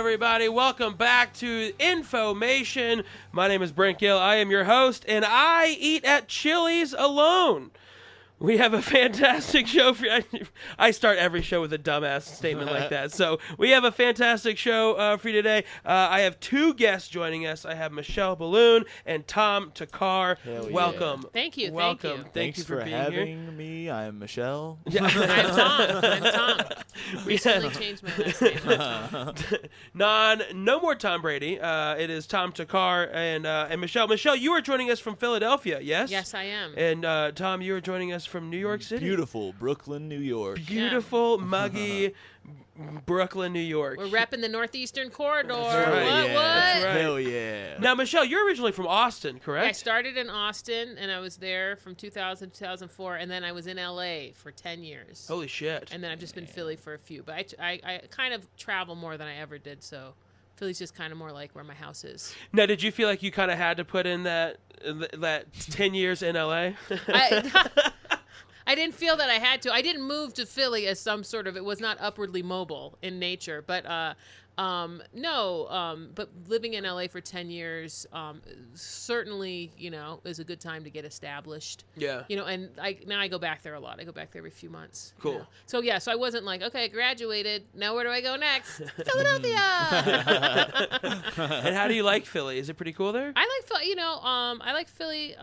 everybody? Welcome back to Infauxmation. My name is Brent Gill. I am your host, and I eat at Chili's alone. We have a fantastic show for you. I start every show with a dumbass statement like that. So we have a fantastic show for you today. I have two guests joining us. I have Michelle Biloon and Tom Thakkar. Welcome. Thank you. Welcome. Thank Thank you you for being having me. I'm Michelle. Yeah. I'm Tom. Recently changed my last name. No more Tom Brady. It is Tom Thakkar and Michelle. Michelle, you are joining us from Philadelphia, yes? Yes, I am. And Tom, you are joining us from New York City. Beautiful Brooklyn, New York. Beautiful, muggy Brooklyn, New York. We're repping the Northeastern Corridor. That's right. What? Yeah. What? That's right. Hell yeah. Now, Michelle, you're originally from Austin, correct? I started in Austin, and I was there from 2000 to 2004, and then I was in L.A. for 10 years. Holy shit. And then I've just been Philly for a few. But I kind of travel more than I ever did, so Philly's just kind of more like where my house is. Now, did you feel like you kind of had to put in that 10 years in L.A.? I didn't feel that I had to. I didn't move to Philly as some sort of, it was not upwardly mobile in nature, but but living in LA for 10 years certainly, is a good time to get established. Yeah. And now I go back there a lot. I go back there every few months. Cool. So I wasn't like, okay, I graduated. Now where do I go next? Philadelphia. And how do you like Philly? Is it pretty cool there? I like Philly. I like Philly.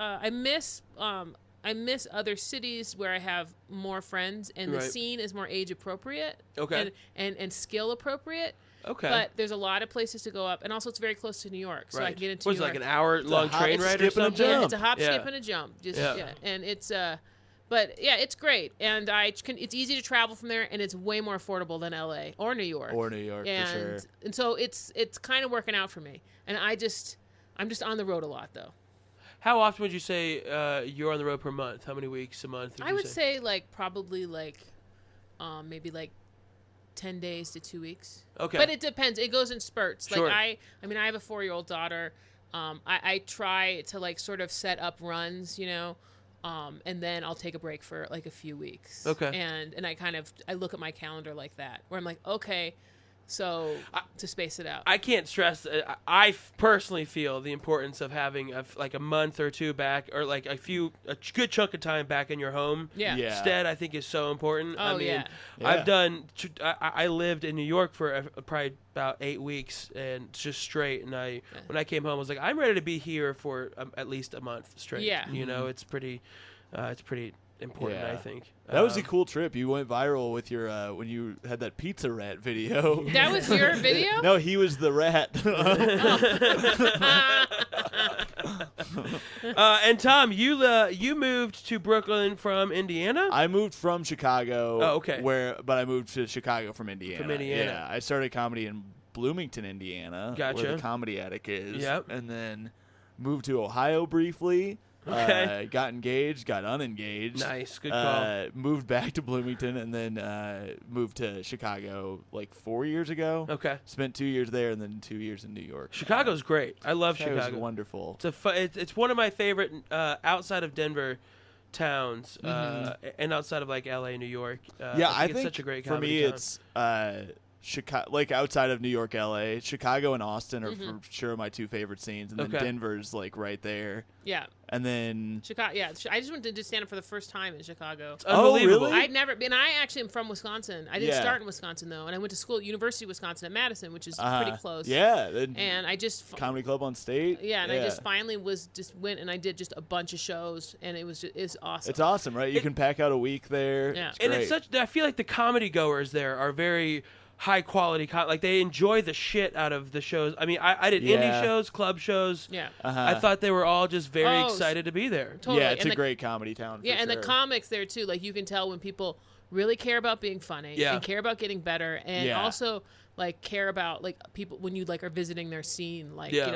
I miss other cities where I have more friends and the scene is more age appropriate. Okay. And skill appropriate. Okay. But there's a lot of places to go up, and also it's very close to New York, so I can get into New York. York. Like an hour-long train ride or something? Yeah, it's a hop, skip, and a jump. And it's it's great, and it's easy to travel from there, and it's way more affordable than LA or New York. For sure. And so it's kind of working out for me, and I'm just on the road a lot though. How often would you say you're on the road per month? How many weeks a month? I would say probably maybe 10 days to 2 weeks. Okay. But it depends. It goes in spurts. Sure. I have a 4-year-old daughter. I try to sort of set up runs, and then I'll take a break for a few weeks. Okay. And I look at my calendar like that, where I'm like, okay, so to space it out. I can't stress. I personally feel the importance of having a month or two back, or a good chunk of time back in your home. Yeah. Instead, I think is so important. Oh, I've done. I lived in New York for probably about 8 weeks and just straight. And when I came home, I was like, I'm ready to be here for at least a month straight. Yeah. It's pretty important. I think that was a cool trip. You went viral with your when you had that pizza rat video. That was your video? No, he was the rat. And Tom, you moved to Brooklyn from Indiana? I moved from Chicago. Oh, okay. But I moved to Chicago from Indiana. From Indiana. Yeah, I started comedy in Bloomington, Indiana, Gotcha. where the Comedy Attic is. Yep. And then moved to Ohio briefly. Okay. Got engaged, got unengaged. Nice, good call. Moved back to Bloomington, and then moved to Chicago 4 years ago. Okay. Spent 2 years there, and then 2 years in New York. Chicago's great. I love Chicago. Chicago's wonderful. It's one of my favorite outside of Denver towns, and outside of LA, New York. I think it's such a great comedy town. It's Chicago, outside of New York, LA, Chicago and Austin are for sure my two favorite scenes, and then Denver's right there. Yeah. And then Chicago. Yeah, I just went to stand up for the first time in Chicago. It's unbelievable. Really? I'd never been. I actually am from Wisconsin. I didn't start in Wisconsin though, and I went to school at University of Wisconsin at Madison, which is pretty close. Yeah. And I just Comedy Club on State. Yeah, and I just finally went and I did just a bunch of shows, and it's awesome. It's awesome, right? You can pack out a week there. Yeah. And it's I feel like the comedy goers there are very high quality, they enjoy the shit out of the shows. I mean, I did indie shows, club shows. Yeah. I thought they were all just very excited to be there. Totally. Yeah, it's a great comedy town. Yeah, and sure. the comics there too. You can tell when people really care about being funny and care about getting better, and also care about people when you are visiting their scene, what kind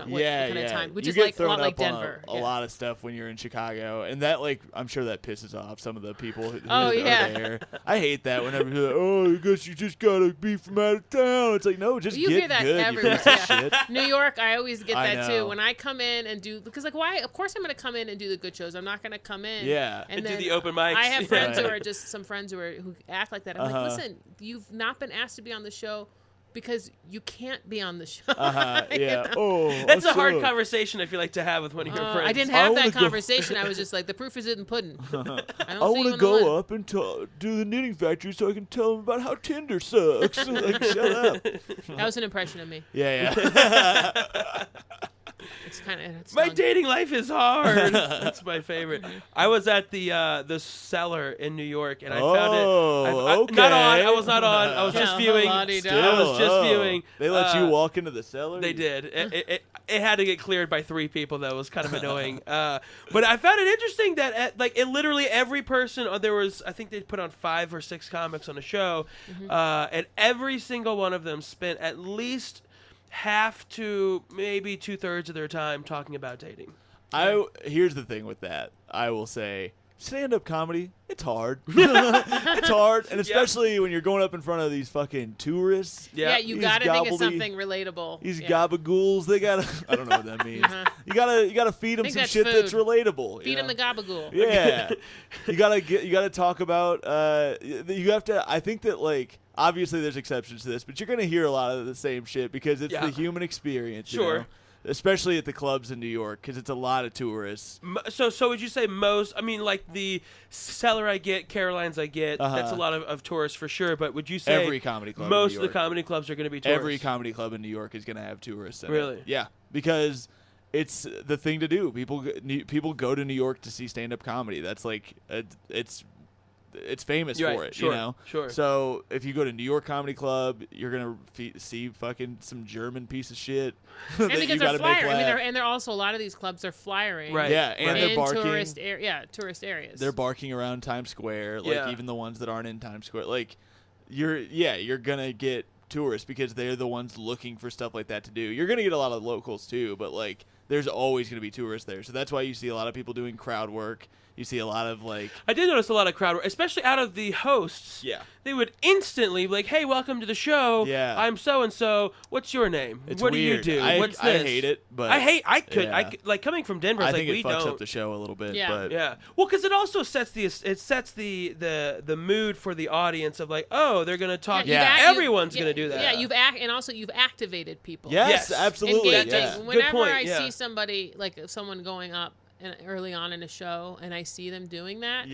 of time, which you is get a lot like thrown up Denver. A lot of stuff when you're in Chicago, and that I'm sure that pisses off some of the people who Oh, are yeah. there. I hate that whenever you're like, oh, I guess you just gotta be from out of town. It's no, just you get hear that good. everywhere. You piece of shit. New York, I always get I that know. too. When I come in and because why? Of course, I'm going to come in and do the good shows. I'm not going to come in. And do the open mics. I have friends who are just some friends who act like that. I'm like, listen, you've not been asked to be on the show because you can't be on the show. Yeah. Oh, that's a hard conversation I feel like to have with one of your friends. I didn't have that conversation. I was just like, the proof is in the pudding. I want to go up and do the knitting factory so I can tell them about how Tinder sucks. Like, shut up. That was an impression of me. Yeah. It's kind of my dating life is hard. That's my favorite. I was at the Cellar in New York, and I found it. Okay. Not on. I was not on. I was just viewing. I was just viewing. They let you walk into the cellar. They did. It had to get cleared by 3 people. That was kind of annoying. But I found it interesting that it literally every person. There was, I think they put on 5 or 6 comics on the show, and every single one of them spent at least half to maybe 2/3 of their time talking about dating. Here's the thing with that. I will say, stand-up comedy, it's hard. It's hard, and especially when you're going up in front of these fucking tourists. Yeah, you gotta think of something relatable. These gabagools, they gotta. I don't know what that means. You gotta feed them some shit that's relatable. Feed them the gabagool. Yeah, you gotta talk about. You have to. I think that obviously there's exceptions to this, but you're gonna hear a lot of the same shit because it's the human experience. Sure. You know? Especially at the clubs in New York, because it's a lot of tourists. So would you say most? I mean, like the Cellar I get, Caroline's I get. That's a lot of tourists for sure. But would you say every comedy club? Most of the comedy clubs are going to be tourists. Every comedy club in New York is going to have tourists. Really? Yeah, because it's the thing to do. People go to New York to see stand-up comedy. That's it's famous for it, sure, you know? Sure. So if you go to New York Comedy Club, you're going to see fucking some German piece of shit. And because they're flyering. I mean, they're also, a lot of these clubs are flyering. Right. Yeah, and they're barking. Tourist areas. They're barking around Times Square, even the ones that aren't in Times Square. You're going to get tourists because they're the ones looking for stuff like that to do. You're going to get a lot of locals too, but there's always going to be tourists there. So that's why you see a lot of people doing crowd work. You see a lot of I did notice a lot of crowd work, especially out of the hosts. Yeah. They would instantly be like, "Hey, welcome to the show. Yeah. I'm so and so. What's your name? It's what weird. do you do? What's this?" I hate it, but I could coming from Denver. I think it fucks up the show a little bit. Yeah. But yeah. Well, because it also sets the mood for the audience of they're gonna talk. Yeah. Everyone's gonna do that. Yeah. You've activated people. Yes, absolutely. Yeah. Good Whenever point. I see somebody someone going up early on in a show, and I see them doing that,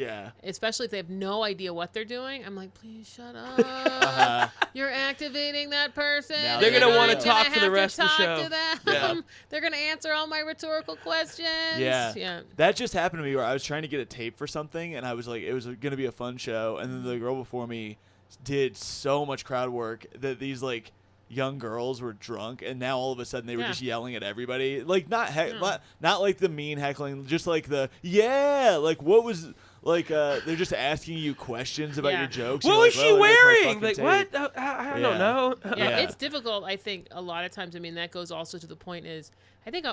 especially if they have no idea what they're doing, I'm like, please shut up. You're activating that person. Now they're going to want to talk for the rest of the show. To them. Yeah. They're going to answer all my rhetorical questions. Yeah. That just happened to me where I was trying to get a tape for something, and I was like, it was going to be a fun show, and then the girl before me did so much crowd work that these young girls were drunk, and now all of a sudden they were just yelling at everybody, not like the mean heckling, just what was they're just asking you questions about your jokes. What was she wearing? What? I don't know. Yeah, it's difficult. I think a lot of times. I mean, that goes also to the point is, I think,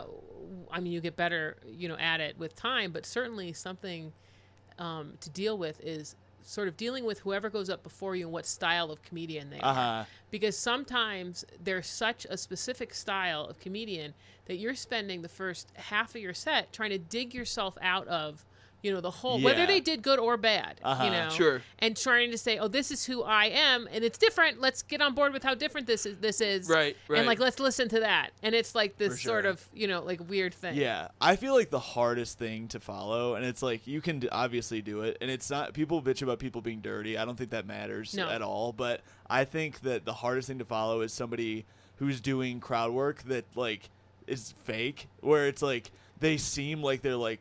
you get better, at it with time, but certainly something to deal with is sort of dealing with whoever goes up before you and what style of comedian they are. Because sometimes there's such a specific style of comedian that you're spending the first half of your set trying to dig yourself out of, the whole, whether they did good or bad, Sure. And trying to say, this is who I am, and it's different. Let's get on board with how different this is. Right. And let's listen to that. And it's this sort of, weird thing. Yeah. I feel like the hardest thing to follow, and it's you can obviously do it, and it's not, people bitch about people being dirty. I don't think that matters at all, but I think that the hardest thing to follow is somebody who's doing crowd work that is fake, where it's they seem like they're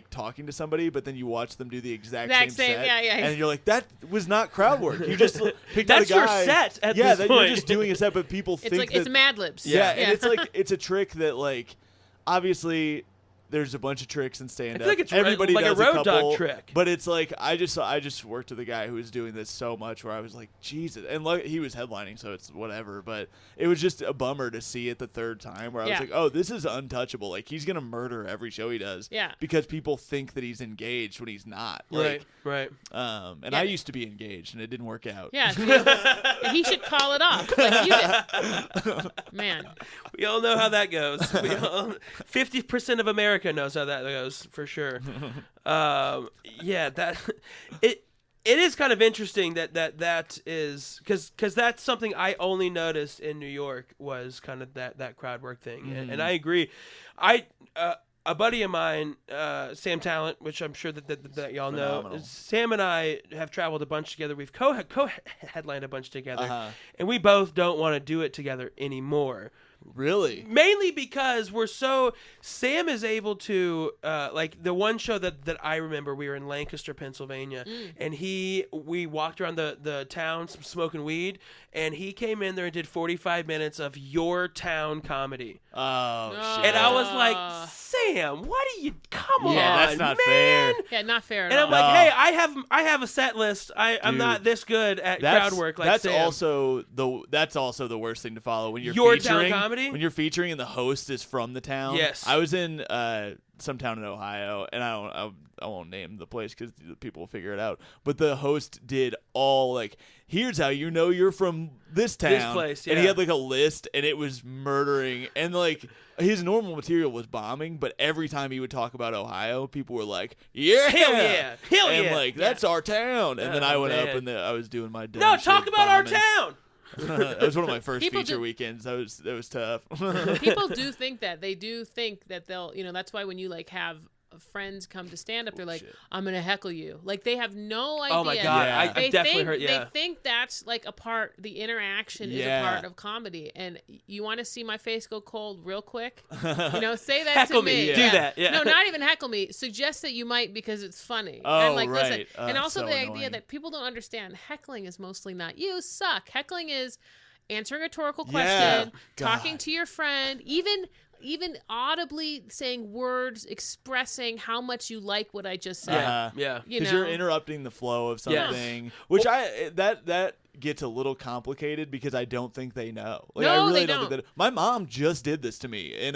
talking to somebody, but then you watch them do the exact same set, and you're like, that was not crowd work. You just picked out a guy. That's your set at this point. You're just doing a set, but people think it's Mad Libs. Yeah, and it's it's a trick that obviously there's a bunch of tricks in stand-up. I feel like it's everybody like does a road couple, dog trick. But it's I just worked with a guy who was doing this so much where I was like, Jesus. And he was headlining, so it's whatever. But it was just a bummer to see it the third time where I was like, oh, this is untouchable. He's going to murder every show he does. Yeah. Because people think that he's engaged when he's not. Right. And I used to be engaged, and it didn't work out. Yeah. He should call it off. You did. Man. We all know how that goes. 50% of America knows how that goes, for sure. it is kind of interesting that is because that's something I only noticed in New York was kind of that crowd work thing, and I agree. A buddy of mine, Sam Talent, which I'm sure that y'all know, Sam and I have traveled a bunch together. We've co-headlined a bunch together, and we both don't want to do it together anymore. Really? Mainly because Sam is able to, like the one show that I remember, we were in Lancaster, Pennsylvania, and we walked around the town smoking weed, and he came in there and did 45 minutes of your town comedy. Oh, shit. And I was like, Sam, what are you, come on, that's not man. fair. Yeah, not fair at and all. I'm like, hey, I have a set list. I'm not this good at crowd work like that's Sam. Also the worst thing to follow when you're your featuring town comedy. When you're featuring and the host is from the town. Yes. I was in some town in Ohio, and I won't name the place because people will figure it out. But the host did all like, here's how you know you're from this town. This place, yeah. And he had like a list, and it was murdering. And like his normal material was bombing, but every time he would talk about Ohio, people were like, yeah, hell yeah, hell and yeah, like that's our town. And then I went up and I was doing my dumb shit talk about our bombing. town. That was one of my first People feature do- weekends. That was tough. People do think that. They do think that they'll, that's why when you like have friends come to stand up, they're like, I'm going to heckle you. Like they have no idea. Oh my God. Yeah. I've definitely heard, They think that's like the interaction is a part of comedy. And you want to see my face go cold real quick? Say that Heckle to me. me. Do that. Yeah. No, not even heckle me. Suggest that you might because it's funny. Oh, and like, right. Listen. And also so the annoying. idea that people don't understand heckling is mostly not you suck. Heckling is answering a rhetorical question, talking to your friend, even audibly saying words expressing how much you like what I just said. Yeah. Because you're interrupting the flow of something, which that gets a little complicated because I don't think they know. Like, No, I really they don't. don't. Think my mom just did this to me in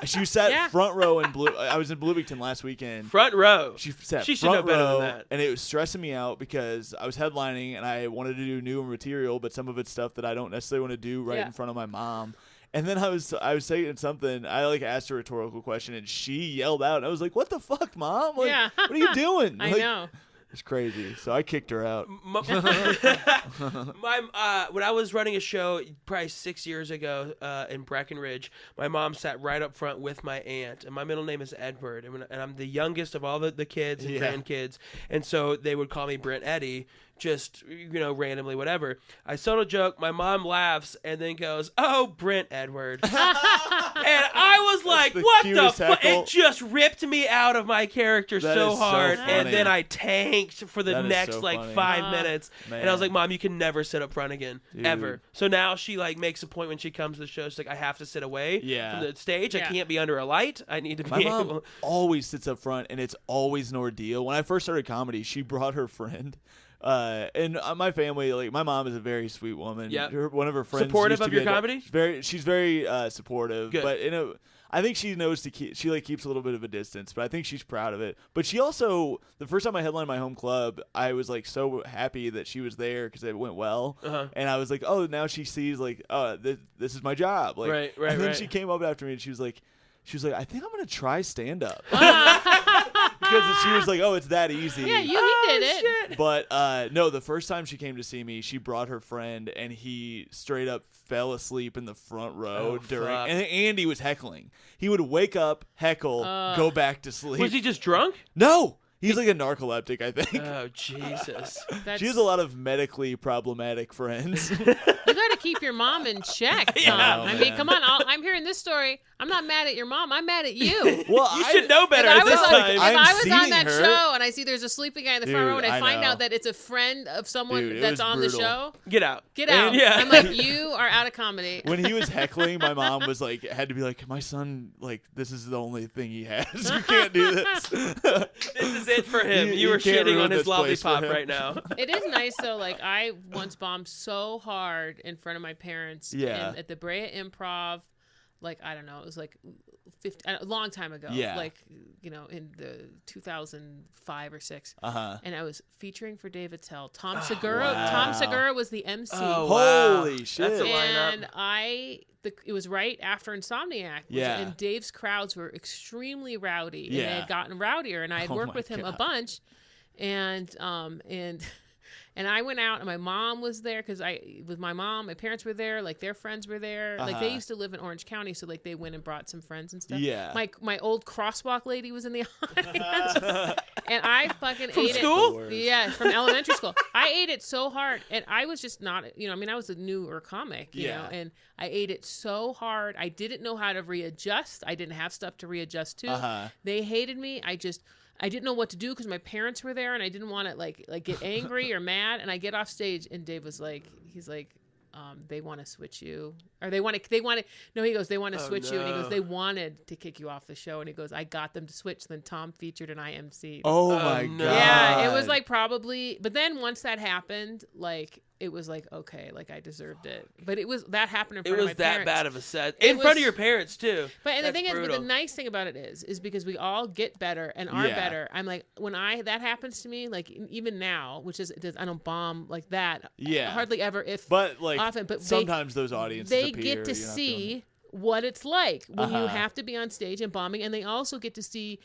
she sat front row in I was in Bloomington last weekend. Front row. She sat should front know better row, than that. and it was stressing me out because I was headlining and I wanted to do new material, but some of it's stuff that I don't necessarily want to do in front of my mom. And then I was saying something. I like asked a rhetorical question, and she yelled out. And I was like, "What the fuck, mom? Like, what are you doing?" I know. It's crazy. So I kicked her out. When I was running a show probably 6 years ago in Breckenridge, my mom sat right up front with my aunt, and my middle name is Edward, and I'm the youngest of all the kids and grandkids, and so they would call me Brent Eddie, just randomly, whatever. I told a joke, my mom laughs and then goes, "Oh, Brent Edward," and I was like, "What the fuck?" It just ripped me out of my character so hard, and then I tanked for the next 5 minutes, and I was like, "Mom, you can never sit up front again, ever." So now she like makes a point when she comes to the show. She's like, "I have to sit away from the stage. I can't be under a light. I need to be." My mom always sits up front, and it's always an ordeal. When I first started comedy, she brought her friend. And my family, like my mom is a very sweet woman. Yeah. One of her friends supportive used to of be your comedy. She's very supportive. Good. But I think she knows she like keeps a little bit of a distance. But I think she's proud of it. But she also, the first time I headlined my home club, I was like so happy that she was there because it went well. And I was like, oh, now she sees like, oh, this is my job. Like, right. And then she came up after me and she was like, I think I'm gonna try stand up. Because she was like, "Oh, it's that easy." Yeah, you did it. Shit. But no, the first time she came to see me, she brought her friend, and he straight up fell asleep in the front row during. Fuck. And Andy was heckling. He would wake up, heckle, go back to sleep. Was he just drunk? No. He's like a narcoleptic, I think. Oh, Jesus. She has a lot of medically problematic friends. You got to keep your mom in check, Tom. I mean, come on. I'm hearing this story. I'm not mad at your mom. I'm mad at you. Well, You should know better If at this time. if I was on seeing that her. show and I see there's a sleeping guy in the front row and I find know. out that it's a friend of someone Dude, it that's was on brutal. the show, Get out. get out. Yeah. I'm like, you are out of comedy. When he was heckling, my mom was like, had to be like, my son, like, this is the only thing he has. You can't do this. This is it for him. You were can't shitting ruin on his this place for lollipop him. right now. It is nice though. Like I once bombed so hard in front of my parents at the Brea Improv. Like I don't know, it was like a long time ago. Yeah. Like in the 2005 or 6. And I was featuring for Dave Attell. Tom Segura. wow. Tom Segura was the MC. Oh, wow. Holy shit. That's a lineup. And it was right after Insomniac. And Dave's crowds were extremely rowdy. And they had gotten rowdier. And I had worked with him a bunch. And I went out, and my mom was there because with my mom, my parents were there, like their friends were there. Like they used to live in Orange County, so like they went and brought some friends and stuff. Yeah. My old crosswalk lady was in the audience, and I fucking from ate school? it. Yeah, from elementary school. I ate it so hard, and I was just not, I mean, I was a newer comic, you know, and I ate it so hard. I didn't know how to readjust. I didn't have stuff to readjust to. They hated me. I didn't know what to do because my parents were there, and I didn't want to like get angry or mad. And I get off stage, and Dave was like, he's like, they want to switch you, or they want to. No, he goes, they want to switch you, and he goes, they wanted to kick you off the show, and he goes, I got them to switch. Then Tom featured and I emceed. Oh my god! Yeah, it was like probably, but then once that happened, like it was like okay, like I deserved it. But that happened in front of my parents. It was that bad of a set in front of your parents too. But the thing is, but the nice thing about it is because we all get better and are better. I'm like when that happens to me, like even now, which is I don't bomb like that. Yeah, hardly ever. But like often, but sometimes those audiences they get to see what it's like when you have to be on stage and bombing, and they also get to see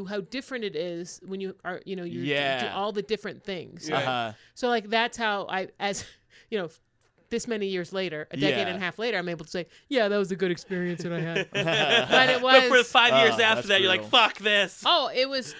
how different it is when you are, you do all the different things. So like that's how as this many years later, a decade and a half later, I'm able to say, yeah, that was a good experience that I had. But it was. But for 5 years after that, you're like, fuck this. Oh, it was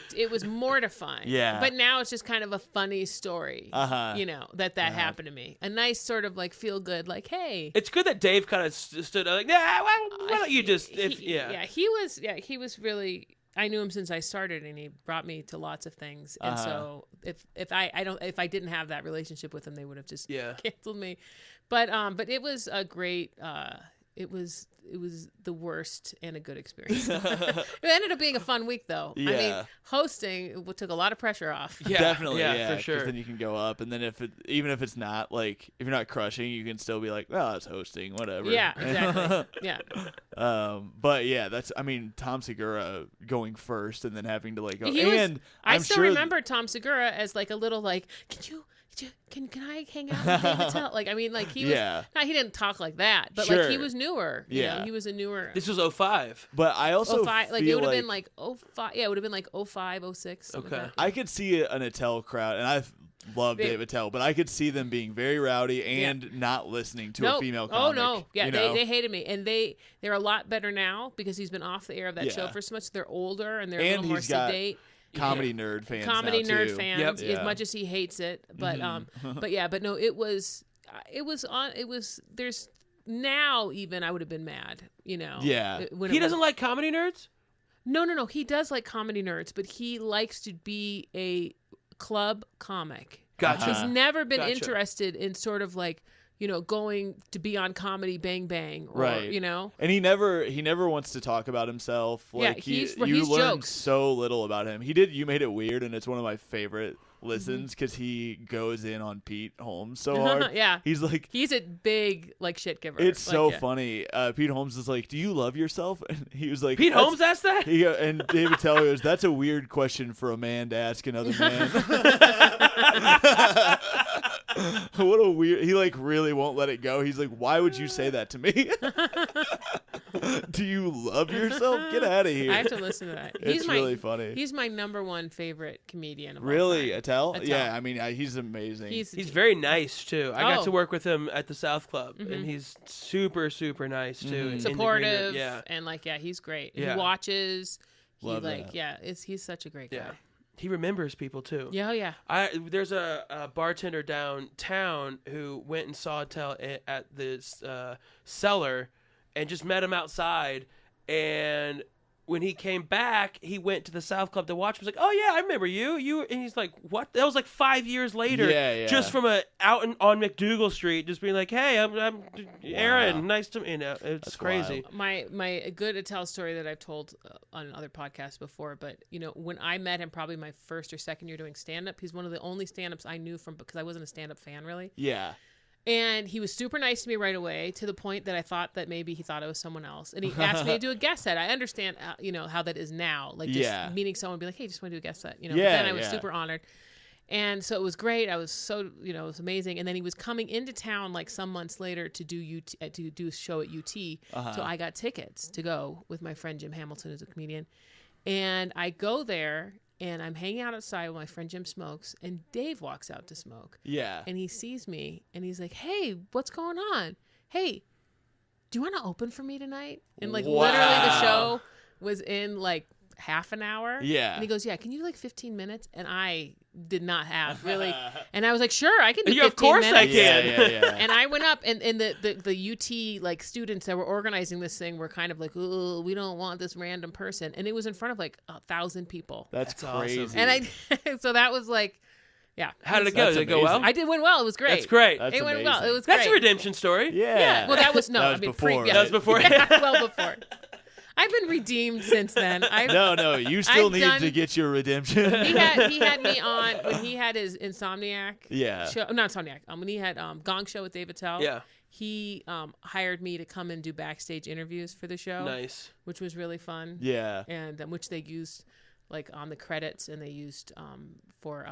mortifying. Yeah. But now it's just kind of a funny story. That happened to me. A nice sort of like feel good, like, hey. It's good that Dave kind of stood like, yeah, why don't you just, he was really. I knew him since I started, and he brought me to lots of things. And so if I didn't have that relationship with him, they would have just canceled me. But it was a great. It was the worst and a good experience. It ended up being a fun week, though. Yeah. I mean, hosting took a lot of pressure off. Yeah, definitely. Yeah, for sure. Then you can go up, and then even if it's not like if you're not crushing, you can still be like, well, it's hosting, whatever. Yeah, exactly. Yeah. But yeah, Tom Segura going first, and then having to like go. I still remember Tom Segura as like a little like, can I hang out with David Tell? Like, I mean, like he was, he didn't talk like that, but like he was newer. You know, he was a newer. This was 05. But I also 05, like it would have been like 05. Yeah, it would have been like 05, 06. Okay. Like I could see an Attell crowd, and I love David Attell, but I could see them being very rowdy and not listening to a female comic. Oh no, yeah, they hated me, and they're a lot better now because he's been off the air of that show for so much. They're older and they're a little more sedate. Comedy nerd fans. Fans, as much as he hates it, but but no, it was there's now even I would have been mad, Yeah. He doesn't like comedy nerds? No, he does like comedy nerds, but he likes to be a club comic. Gotcha. He's never been interested in sort of like going to be on Comedy Bang Bang, or, right? And he never wants to talk about himself. Like you learn jokes. so little about him. You made it weird, and it's one of my favorite listens because he goes in on Pete Holmes so hard. He's a big like shit giver. It's so funny. Pete Holmes is like, "Do you love yourself?" And he was like, "Pete Holmes asked that." And David Tell goes, "That's a weird question for a man to ask another man." What a weird. He like really won't let it go. He's like, "Why would you say that to me? Do you love yourself? Get out of here." I have to listen to that. It's really funny. He's my number one favorite comedian of all really, time. Attell? Yeah, I mean, he's amazing. He's very nice too. I got to work with him at the South Club, and he's super, super nice too. And supportive, and he's great. Yeah. He watches. Love that. He's such a great guy. Yeah. He remembers people too. Yeah. There's a bartender downtown who went and saw Attell at this cellar, and just met him outside. And when he came back, he went to the South Club to watch him. He was like, "Oh yeah, I remember you." And he's like, "What?" That was like 5 years later. Yeah. Just from out on McDougal Street, just being like, "Hey, I'm Aaron. Nice to meet you." It's That's crazy. Wild. My good Attell story that I've told on other podcasts before, but when I met him, probably my first or second year doing stand up, he's one of the only stand ups I knew from because I wasn't a stand up fan really. Yeah. And he was super nice to me right away, to the point that I thought that maybe he thought I was someone else. And he asked me to do a guest set. I understand, how that is now. Like just meeting someone, be like, "Hey, just want to do a guest set." But then I was super honored. And so it was great. I was so, it was amazing. And then he was coming into town like some months later to do to do a show at UT. So I got tickets to go with my friend Jim Hamilton, who's a comedian. And I go there, And I'm hanging out outside with my friend Jim smokes, and Dave walks out to smoke. Yeah. And he sees me, and he's like, "Hey, what's going on? Hey, do you want to open for me tonight?" And like literally the show was in like half an hour. Yeah. And he goes, "Yeah, can you do like 15 minutes?" And I did not have really. And I was like, "Sure, I can do 15 Of course minutes." I can. Yeah. And I went up, and the UT like students that were organizing this thing were kind of like, "Oh, we don't want this random person," and it was in front of like 1,000 people. That's crazy. awesome. And so that was like, yeah. How did it go? That's Did it go well? amazing. It went well. It was great. That's great. That's It went well. amazing. It was That's great. a redemption story. Yeah. Well, that was That was before, That was before. Yeah, well before. I've been redeemed since then. No, you still I've need done- to get your redemption. He had me on when he had his Insomniac Yeah. show. Not Insomniac. When he had Gong Show with David Tell. Yeah. He hired me to come and do backstage interviews for the show. Nice. Which was really fun. Yeah. And which they used like on the credits, and they used for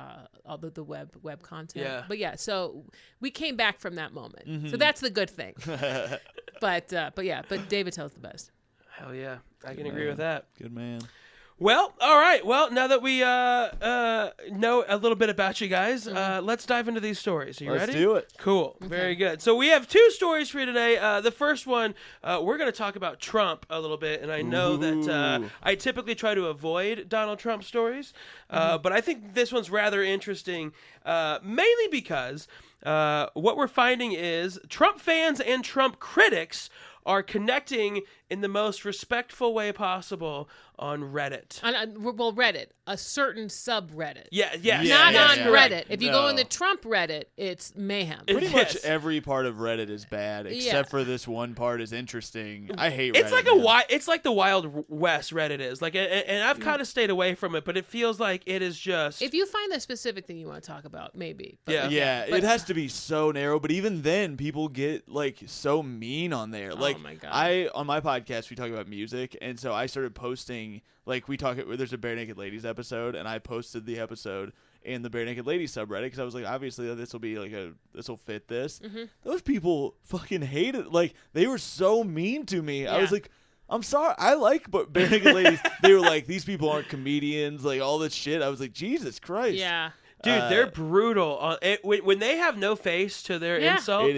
all the web content. Yeah. But yeah, so we came back from that moment. So that's the good thing. But David Tell's the best. Hell yeah. I can agree with that. Good man. Well, all right. Well, now that we know a little bit about you guys, let's dive into these stories. Are you Let's ready? do it. Cool. Very good. So we have 2 stories for you today. The first one, we're going to talk about Trump a little bit, and I know that I typically try to avoid Donald Trump stories, but I think this one's rather interesting, mainly because what we're finding is Trump fans and Trump critics are connecting in the most respectful way possible on Reddit. Well, Reddit, a certain subreddit. Yes. Not on you're Reddit. right. If you go in the Trump Reddit, it's mayhem. Pretty Yes. much every part of Reddit is bad, except for this one part is interesting. I hate It's Reddit. like it's like the Wild West Reddit is. Like, and I've kind of stayed away from it, but it feels like it is just. If you find the specific thing you want to talk about, maybe. But, Yeah, but- it has to be so narrow, but even then people get like so mean on there. Like my God. on my podcast we talk about music, and so I started posting like there's a Barenaked Ladies episode, and I posted the episode in the Barenaked Ladies subreddit because I was like, obviously this will be like this will fit this. Those people fucking hated, like they were so mean to me. I was like, I'm sorry, I like Barenaked Ladies. They were like, these people aren't comedians, like all this shit. I was like, Jesus Christ. Yeah. Dude, they're brutal. When they have no face to their insult, it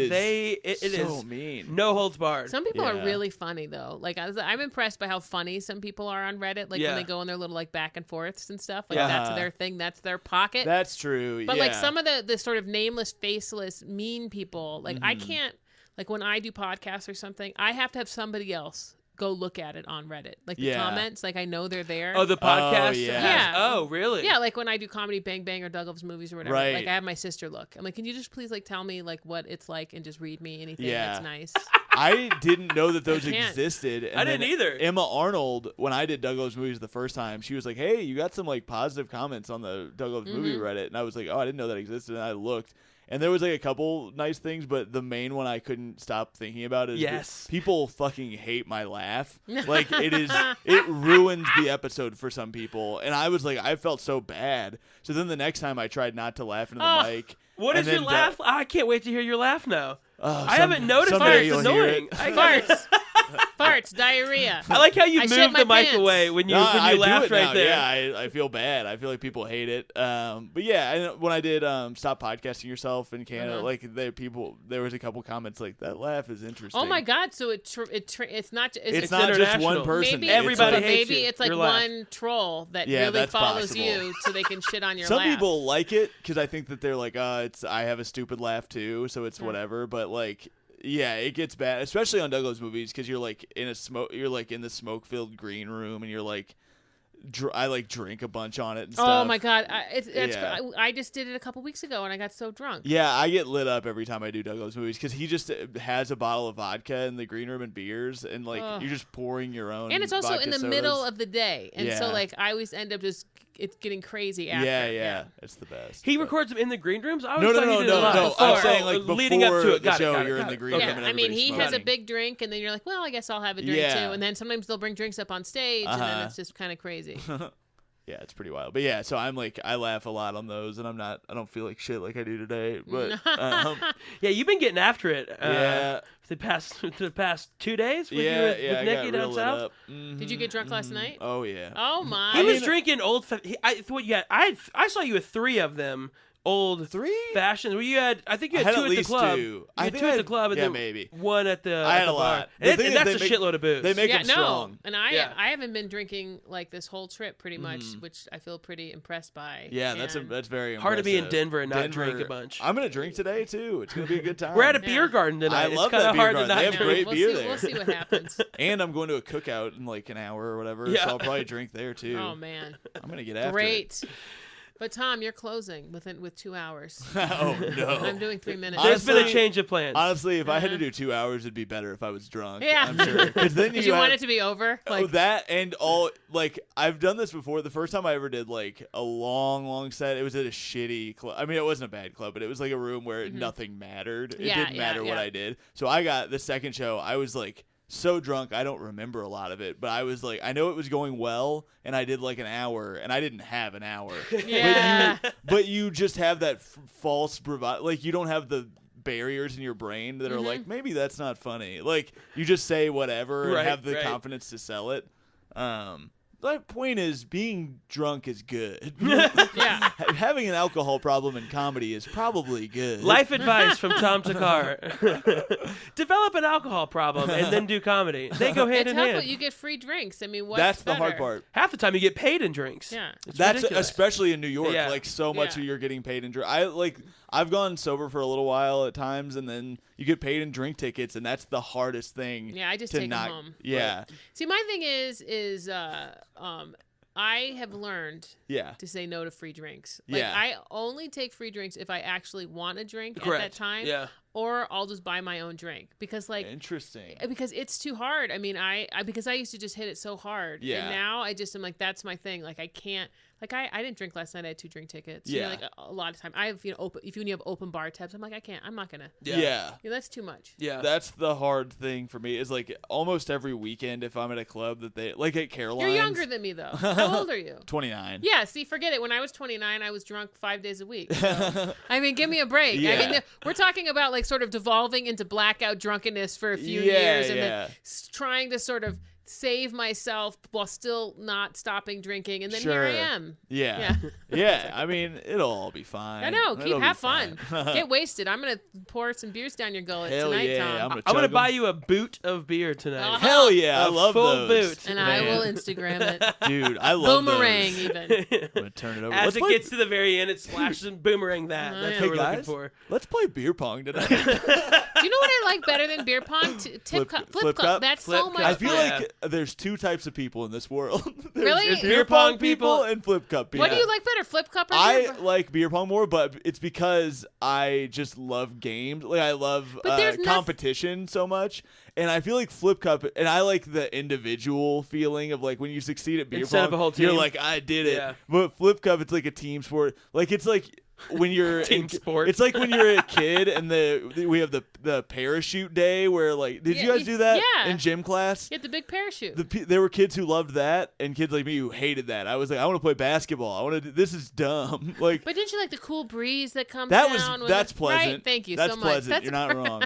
is so mean. No holds barred. Some people are really funny though. Like I'm impressed by how funny some people are on Reddit. Like when they go in their little like back and forths and stuff. Like that's their thing. That's their pocket. That's true. But like some of the sort of nameless, faceless, mean people. Like I can't. Like when I do podcasts or something, I have to have somebody else go look at it on Reddit. Like the comments, like I know they're there. Oh, the podcast? Yeah. Oh, really? Yeah, like when I do Comedy Bang Bang or Doug Loves Movies or whatever, Right. like I have my sister look. I'm like, can you just please like tell me like what it's like and just read me anything that's nice? I didn't know that those can't. existed. And I didn't then either. Emma Arnold, when I did Doug Loves Movies the first time, she was like, hey, you got some like positive comments on the Doug Loves Movie Reddit. And I was like, oh, I didn't know that existed. And I looked. And there was like a couple nice things, but the main one I couldn't stop thinking about is that people fucking hate my laugh. Like it ruins the episode for some people. And I was like, I felt so bad. So then the next time I tried not to laugh into the mic. What is your laugh? I can't wait to hear your laugh now. I haven't noticed someday it. It's you'll hear annoying. Farts. Farts, diarrhea. I like how you I shit moved my the mic pants. away when you I laughed do it right now. there. Yeah, I feel bad. I feel like people hate it. But yeah, when I did Stop Podcasting Yourself in Canada, like there was a couple comments like, that laugh is interesting. Oh my God! So it's not It's not just international. one person. Maybe Everybody it's, hates maybe you. it's like Your laugh. one troll that Yeah, really that's follows possible. you, so they can shit on your Some laugh. people like it because I think that they're like, I have a stupid laugh too, so it's whatever. But like, yeah, it gets bad, especially on Douglas movies because you're like in the smoke-filled green room, and you're like, I like drink a bunch on it and stuff. Oh my God! I just did it a couple weeks ago, and I got so drunk. Yeah, I get lit up every time I do Douglas movies because he just has a bottle of vodka in the green room and beers, and like you're just pouring your own. And it's also vodka in the sodas. middle of the day, and so Yeah. like I always end up just getting crazy after. Yeah, it's the best. He records them in the green rooms? I No, always no, thought no, he did it no, live no. before. I'm saying like before leading up to it. the Got show, it. you're in the green Yeah, room and I mean, everybody's he has a smoking. big drink, and then you're like, well, I guess I'll have a drink Yeah. too. And then sometimes they'll bring drinks up on stage, and then it's just kind of crazy. Yeah, it's pretty wild. But yeah, so I'm like, I laugh a lot on those, and I don't feel like shit like I do today. But yeah, you've been getting after it. Yeah. The past 2 days with I Nikki got down real south. lit up. Mm-hmm, Did you get drunk last night? Oh yeah. Oh my! He was drinking old. I saw you with 3 of them. Old 3 fashions. Well, you had. I think you had 2 at the club. 2. You I had think 2 I at had- the club, and yeah, then maybe. 1 at the. I at had the a bar. lot. And The thing is that's a they make- shitload of booze. They make Yeah, them no, strong. and I Yeah. I haven't been drinking like this whole trip pretty much, which I feel pretty impressed by. Yeah, And that's very impressive. Hard to be in Denver and not drink a bunch. I'm gonna drink today too. It's gonna be a good time. We're at a beer garden tonight. I love it's kind that of beer hard garden. to not They have drink. great we'll beer see, there. We'll see what happens. And I'm going to a cookout in like an hour or whatever, Yeah. so I'll probably drink there too. Oh man, I'm gonna get after it. great. But Tom, you're closing with 2 hours. Oh no. I'm doing 3 minutes. There's been a Honestly- change of plans. Honestly, if I had to do 2 hours, it'd be better if I was drunk. Yeah. I'm sure. Because then Did you have, want it to be over? Oh, that and all like I've done this before. The first time I ever did like a long set, it was at a shitty club. I mean, it wasn't a bad club, but it was like a room where nothing mattered. It Yeah, didn't yeah, matter what yeah. I did. So I got the second show. I was like so drunk, I don't remember a lot of it, but I was like, I know it was going well, and I did like an hour, and I didn't have an hour. Yeah. But you just have that false bravado. Like you don't have the barriers in your brain that are like, maybe that's not funny. Like you just say whatever and Right, have the right. confidence to sell it. The point is, being drunk is good. Yeah. Having an alcohol problem in comedy is probably good. Life advice from Tom Thakkar. Develop an alcohol problem and then do comedy. They go hand It's in helpful. hand. You get free drinks. I mean, what's That's the hard better? part. Half the time you get paid in drinks. Yeah. It's That's ridiculous. especially in New York. Yeah. Like so much Yeah. of you're getting paid in drink. I've gone sober for a little while at times, and then you get paid in drink tickets, and that's the hardest thing. Yeah, I just to take 'em not, home. Yeah, See, my thing is I have learned yeah, to say no to free drinks. Like, Yeah. I only take free drinks if I actually want a drink Correct. at that time. Yeah. Or I'll just buy my own drink because interesting. because it's too hard. I mean, I because I used to just hit it so hard. Yeah. And now I just am like, that's my thing. Like I can't. Like I didn't drink last night. I had 2 drink tickets. You know, Yeah. like a lot of time I have open. If you have open bar tabs, I'm like I can't. I'm not gonna. Yeah. That's too much. Yeah. That's the hard thing for me is like almost every weekend if I'm at a club that they like at Caroline's. You're younger than me though. How old are you? 29. Yeah, see, forget it. When I was 29, I was drunk 5 days a week. So, I mean, give me a break. I mean, Yeah. we're talking about like sort of devolving into blackout drunkenness for a few Yeah, years and yeah. then trying to sort of save myself while still not stopping drinking. And then here I Sure. am. Yeah. Yeah. I mean, it'll all be fine. I know. It'll be Have fun. fine. Get wasted. I'm going to pour some beers down your gullet Hell tonight, yeah. Tom. I'm I'm gonna chug 'em. buy you a boot of beer tonight. Hell yeah. I A love full those. boot. and I Man. will Instagram it. Dude, I love Boomerang, those. even. I'm gonna turn it over. As Let's it play- gets to the very end, it splashes and boomerang that. Oh, That's yeah. what Hey we're looking guys, for. let's play beer pong tonight. Do you know what I like better than beer pong? Flip flip cup. cup? That's Flip so cup. much I feel fun. Yeah. like there's 2 types of people in this world. There's, Really? there's Beer beer pong pong people people and flip cup people. What do you like better, flip cup or I beer pong? like beer pong more, but it's because I just love games. Like I love But there's competition so much, and I feel like flip cup, and I like the individual feeling of like when you succeed at beer Instead pong, of a whole you're team. like I did it. Yeah. But flip cup, it's like a team sport. Like it's like when you're Team sport. It's like when you're a kid and we have the parachute day where like did you guys do that yeah. in gym class? Get the big parachute. There were kids who loved that, and kids like me who hated that. I was like, I want to play basketball. I want to. This is dumb. Like But didn't you like the cool breeze that comes that down? was that's pleasant. Right? Thank you That's so much. pleasant. That's You're not wrong.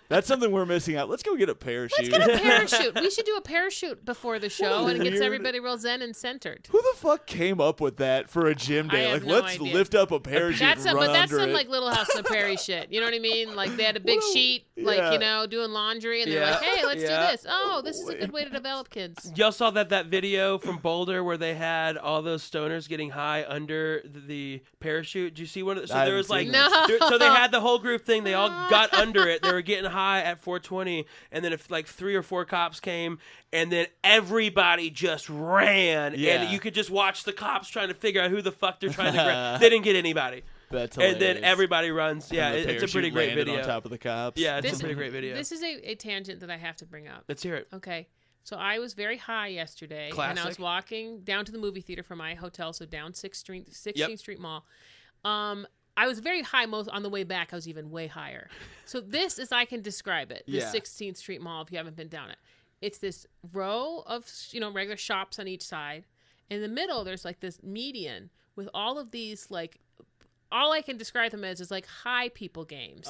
That's something we're missing out. Let's go get a parachute. Let's get a parachute. We should do a parachute before the show, and it gets weird- everybody real zen and centered. Who the fuck came up with that for a gym day? I Like, have no let's idea. lift up a parachute That's and some, run but that's under some it. like Little House on the Prairie shit. You know what I mean? Like they had a big Well, sheet, yeah. like doing laundry, and they're Yeah. like, "Hey, let's Yeah. do this." Oh, this is a good way to develop kids. Y'all saw that video from Boulder where they had all those stoners getting high under the parachute. Did you see one of the, so I there haven't was like seen No. so they had the whole group thing. They all got under it. They were getting high at 420, and then if like 3 or 4 cops came, and then everybody just ran, Yeah. and you could just watch the cops trying to figure out who the fuck they're trying to grab. They didn't get anybody. That's And then hilarious. everybody runs. Yeah, And the it's a pretty parachute great landed video. on top of the cops. Yeah, it's This- a pretty great video. This is a tangent that I have to bring up. Let's hear it. Okay. So I was very high yesterday, and I was Classic. walking down to the movie theater from my hotel, so down 16th Yep. Street Mall. I was very high most on the way back. I was even way higher. So this is I can describe it. The Yeah. 16th Street Mall. If you haven't been down it, it's this row of regular shops on each side, In the middle, there's like this median with all of these like, all I can describe them as is like high people games.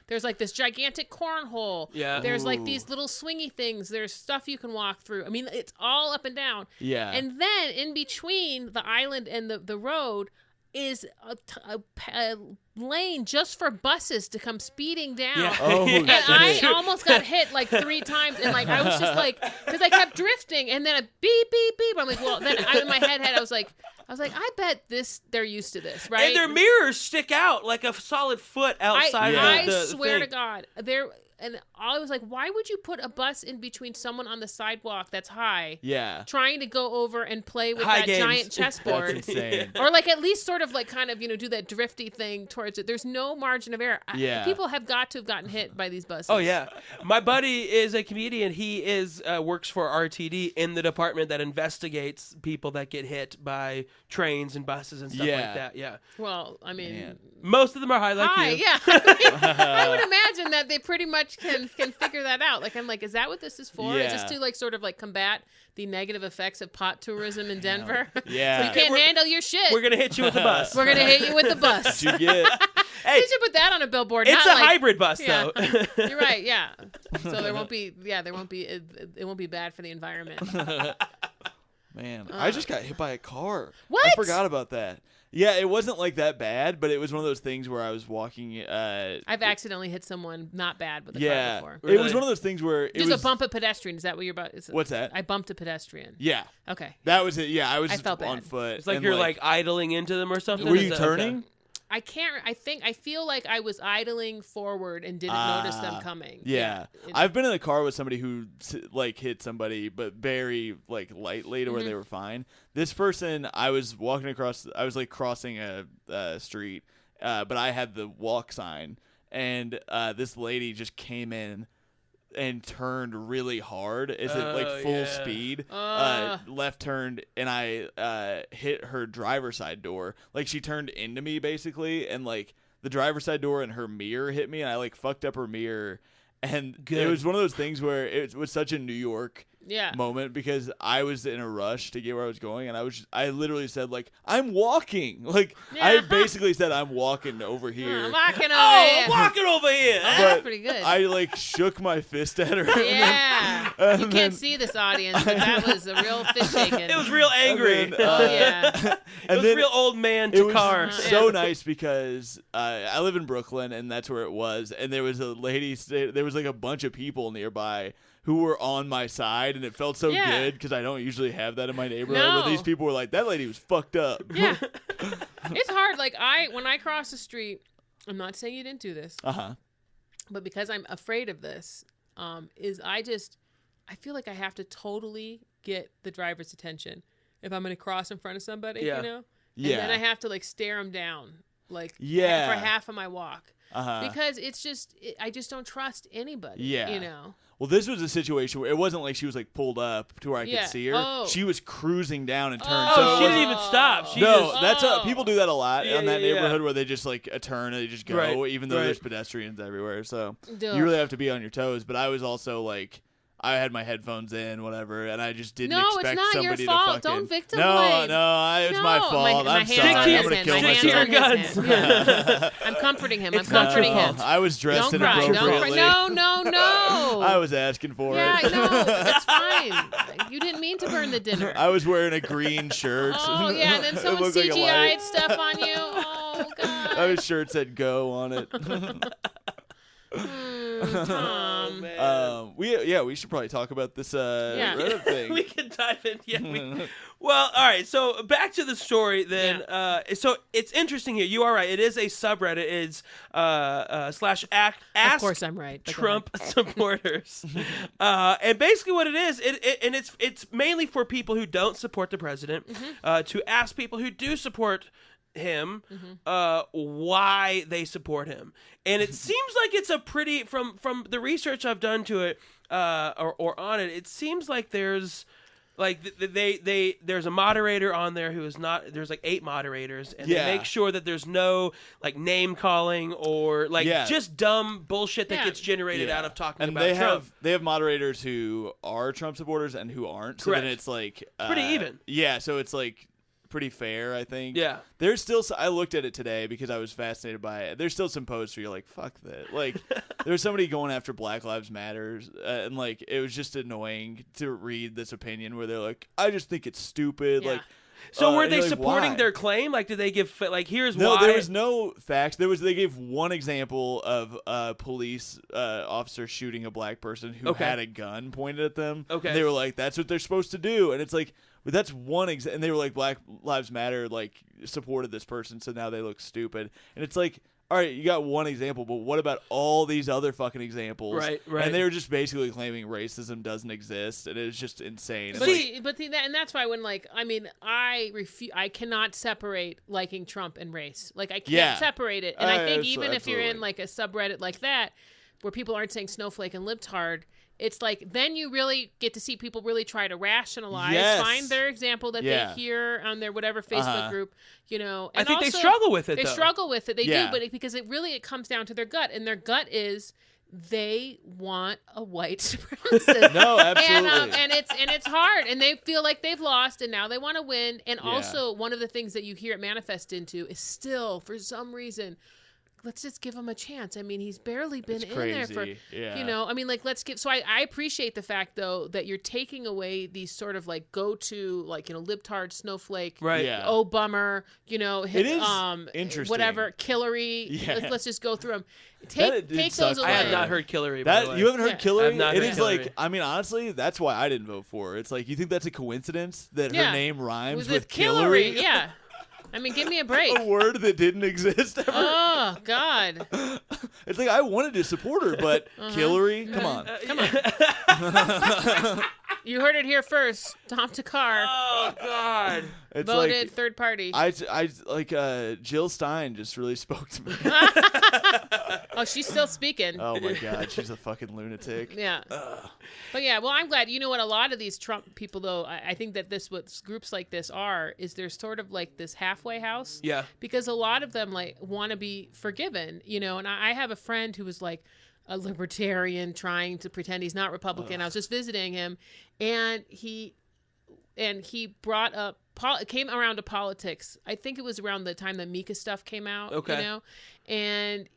There's like this gigantic cornhole. Yeah. There's like these little swingy things. There's stuff you can walk through. I mean, it's all up and down. Yeah. And then in between the island and the road is a lane just for buses to come speeding down. Yeah. And I almost got hit like 3 times. And like, I was just like, because I kept drifting and then a beep, beep, beep. I'm like, well, then in my head, I was like, I bet they're used to this, right? And their mirrors stick out like a solid foot outside of the I swear thing. to God. And I was like, why would you put a bus in between someone on the sidewalk that's high? Yeah. Trying to go over and play with High that games. giant chessboard. That's insane. Or like at least sort of like kind of, do that drifty thing towards it. There's no margin of error. Yeah. People have got to have gotten hit by these buses. Oh yeah, my buddy is a comedian. He works for RTD in the department that investigates people that get hit by trains and buses and stuff like that. Yeah. Well, I mean, most of them are high like you. yeah. I would imagine that they pretty much can figure that out. Like I'm like, is that what this is for? Is this to like sort of like combat the negative effects of pot tourism in Denver? Yeah. So you can't handle your shit. We're gonna hit you with a bus. We're gonna hit you with the bus. You get. Hey, You should put that on a billboard. it's not a like, hybrid bus yeah. though. You're right. Yeah. So there won't be. It won't be bad for the environment. Man, I just got hit by a car. What? I forgot about that. Yeah, it wasn't like that bad, but it was one of those things where I was walking. I've accidentally hit someone not bad with a Yeah, car before. it was Really? one of those things where it Just was a bump a pedestrian. Is that what you're about? What's that? I bumped a pedestrian. Yeah, Okay. that was it. Yeah, I was I just felt on bad. foot. It's like and, you're like idling into them or something. Were Is you that- turning? okay. I can't. I feel like I was idling forward and didn't notice them coming. Yeah, I've been in a car with somebody who like hit somebody, but very like lightly to where they were fine. This person, I was walking across. I was like crossing a street, but I had the walk sign, and this lady just came in and turned really hard as it like full speed left turned, and I hit her driver's side door. Like she turned into me basically, and like the driver's side door and her mirror hit me, and I like fucked up her mirror. And it was one of those things where it was such a New York moment because I was in a rush to get where I was going, and I literally said like, I'm walking. Like I basically said I'm walking over here. I'm walking over Oh, here. walking over here. That's pretty good. I like shook my fist at her. Yeah. You can't see this audience, but that was a real fist shaking. It was real angry. And then, Oh yeah. It was real old man to car. So nice because I live in Brooklyn, and that's where it was. And there was a lady. There was like a bunch of people nearby who were on my side, and it felt so good because I don't usually have that in my neighborhood. No. But these people were like, "That lady was fucked up." Yeah. It's hard. Like when I cross the street, I'm not saying you didn't do this, but because I'm afraid of this, I feel like I have to totally get the driver's attention if I'm going to cross in front of somebody, you know? And then I have to like stare them down, like for half of my walk. Because it's just, I just don't trust anybody, you know? Well, this was a situation where it wasn't like she was like pulled up to where I could see her. Oh. She was cruising down and turned. Oh, so she didn't even stop. She no, just, that's people do that a lot Yeah, in that yeah, neighborhood where they just like a turn and they just go, Right, even though right. there's pedestrians everywhere. So Duh. you really have to be on your toes. But I was also like, I had my headphones in, whatever, and I just didn't No, expect it's not somebody your fault. to fucking. Don't victim no, blame. no, it's my No, fault. my I'm hands sorry. on I'm his gonna hand. kill My hands myself. on his Guns. hand. Yeah. I'm comforting him. I'm It's not your comforting him. I was dressed Don't cry. inappropriately. Don't cry. No. I was asking for Yeah, it. I know. That's fine. You didn't mean to burn the dinner. I was wearing a green shirt. Oh, yeah, and then It someone looked like a CGI'd light. stuff on you. Oh, God. My shirt said "Go" on it. Tom. man. We should probably talk about this Reddit thing. We can dive in. Yeah. Well, all right. So back to the story then. So it's interesting here. You are right. It is a subreddit. It's / ask Of course I'm right. but go Trump supporters. And basically what it is, it's mainly for people who don't support the president to ask people who do support him why they support him. And it seems like it's a pretty from the research I've done to it or on it, it seems like there's Like there's a moderator on there who is not. There's like 8 moderators, and they make sure that there's no like name calling or like just dumb bullshit that gets generated out of talking about Trump. They have moderators who are Trump supporters and who aren't. So then it's like pretty even. Yeah, so it's like pretty fair, I think. Yeah. There's still I looked at it today because I was fascinated by it. There's still some posts where you're like, fuck that. Like there's somebody going after Black Lives Matter and like it was just annoying to read this opinion where they're like, I just think it's stupid. Yeah. Like so were they like, supporting why? their claim? Like did they give like here's no, why? No, there was no facts. They gave one example of a police officer shooting a black person who had a gun pointed at them. Okay. And they were like, that's what they're supposed to do. And it's like, but that's one and they were like, Black Lives Matter like supported this person, so now they look stupid. And it's like, all right, you got one example, but what about all these other fucking examples? Right. And they were just basically claiming racism doesn't exist, and it's just insane. And that's why when like I cannot separate liking Trump and race. Like I can't separate it. And I think even if you're in like a subreddit like that, where people aren't saying snowflake and libtard, it's like then you really get to see people really try to rationalize, find their example that they hear on their whatever Facebook group, you know. And I think they struggle with it. They struggle with it. They do, but because it comes down to their gut, and their gut is they want a white supremacist. No, absolutely. And it's hard, and they feel like they've lost, and now they want to win. And also, one of the things that you hear it manifest into is still, for some reason, let's just give him a chance. I mean, he's barely been in there for, you know, I mean, like, so I appreciate the fact, though, that you're taking away these sort of, like, go-to, like, you know, libtard, snowflake, oh, bummer, you know, it is interesting. Whatever, Killary, let's just go through them. Take those away. I have not heard Killary, by the way. You haven't heard Killary? It is like, I mean, honestly, that's why I didn't vote for her. It's like, you think that's a coincidence that her name rhymes with Killary? Yeah. I mean, give me a break. A word that didn't exist ever. Oh, God. It's like, I wanted to support her, but Killary? Come on. Come on. You heard it here first. Tom Thakkar. Oh, God. It's voted like, third party. I like Jill Stein just really spoke to me. Oh, she's still speaking. Oh my God, she's a fucking lunatic. Yeah. But yeah, well, I'm glad. You know what? A lot of these Trump people, though, I think that what groups like this is there's sort of like this halfway house. Yeah. Because a lot of them like want to be forgiven, you know. And I have a friend who was like a libertarian trying to pretend he's not Republican. I was just visiting him, and he brought up. Came around to politics. I think it was around the time the Mika stuff came out. Okay. You know, and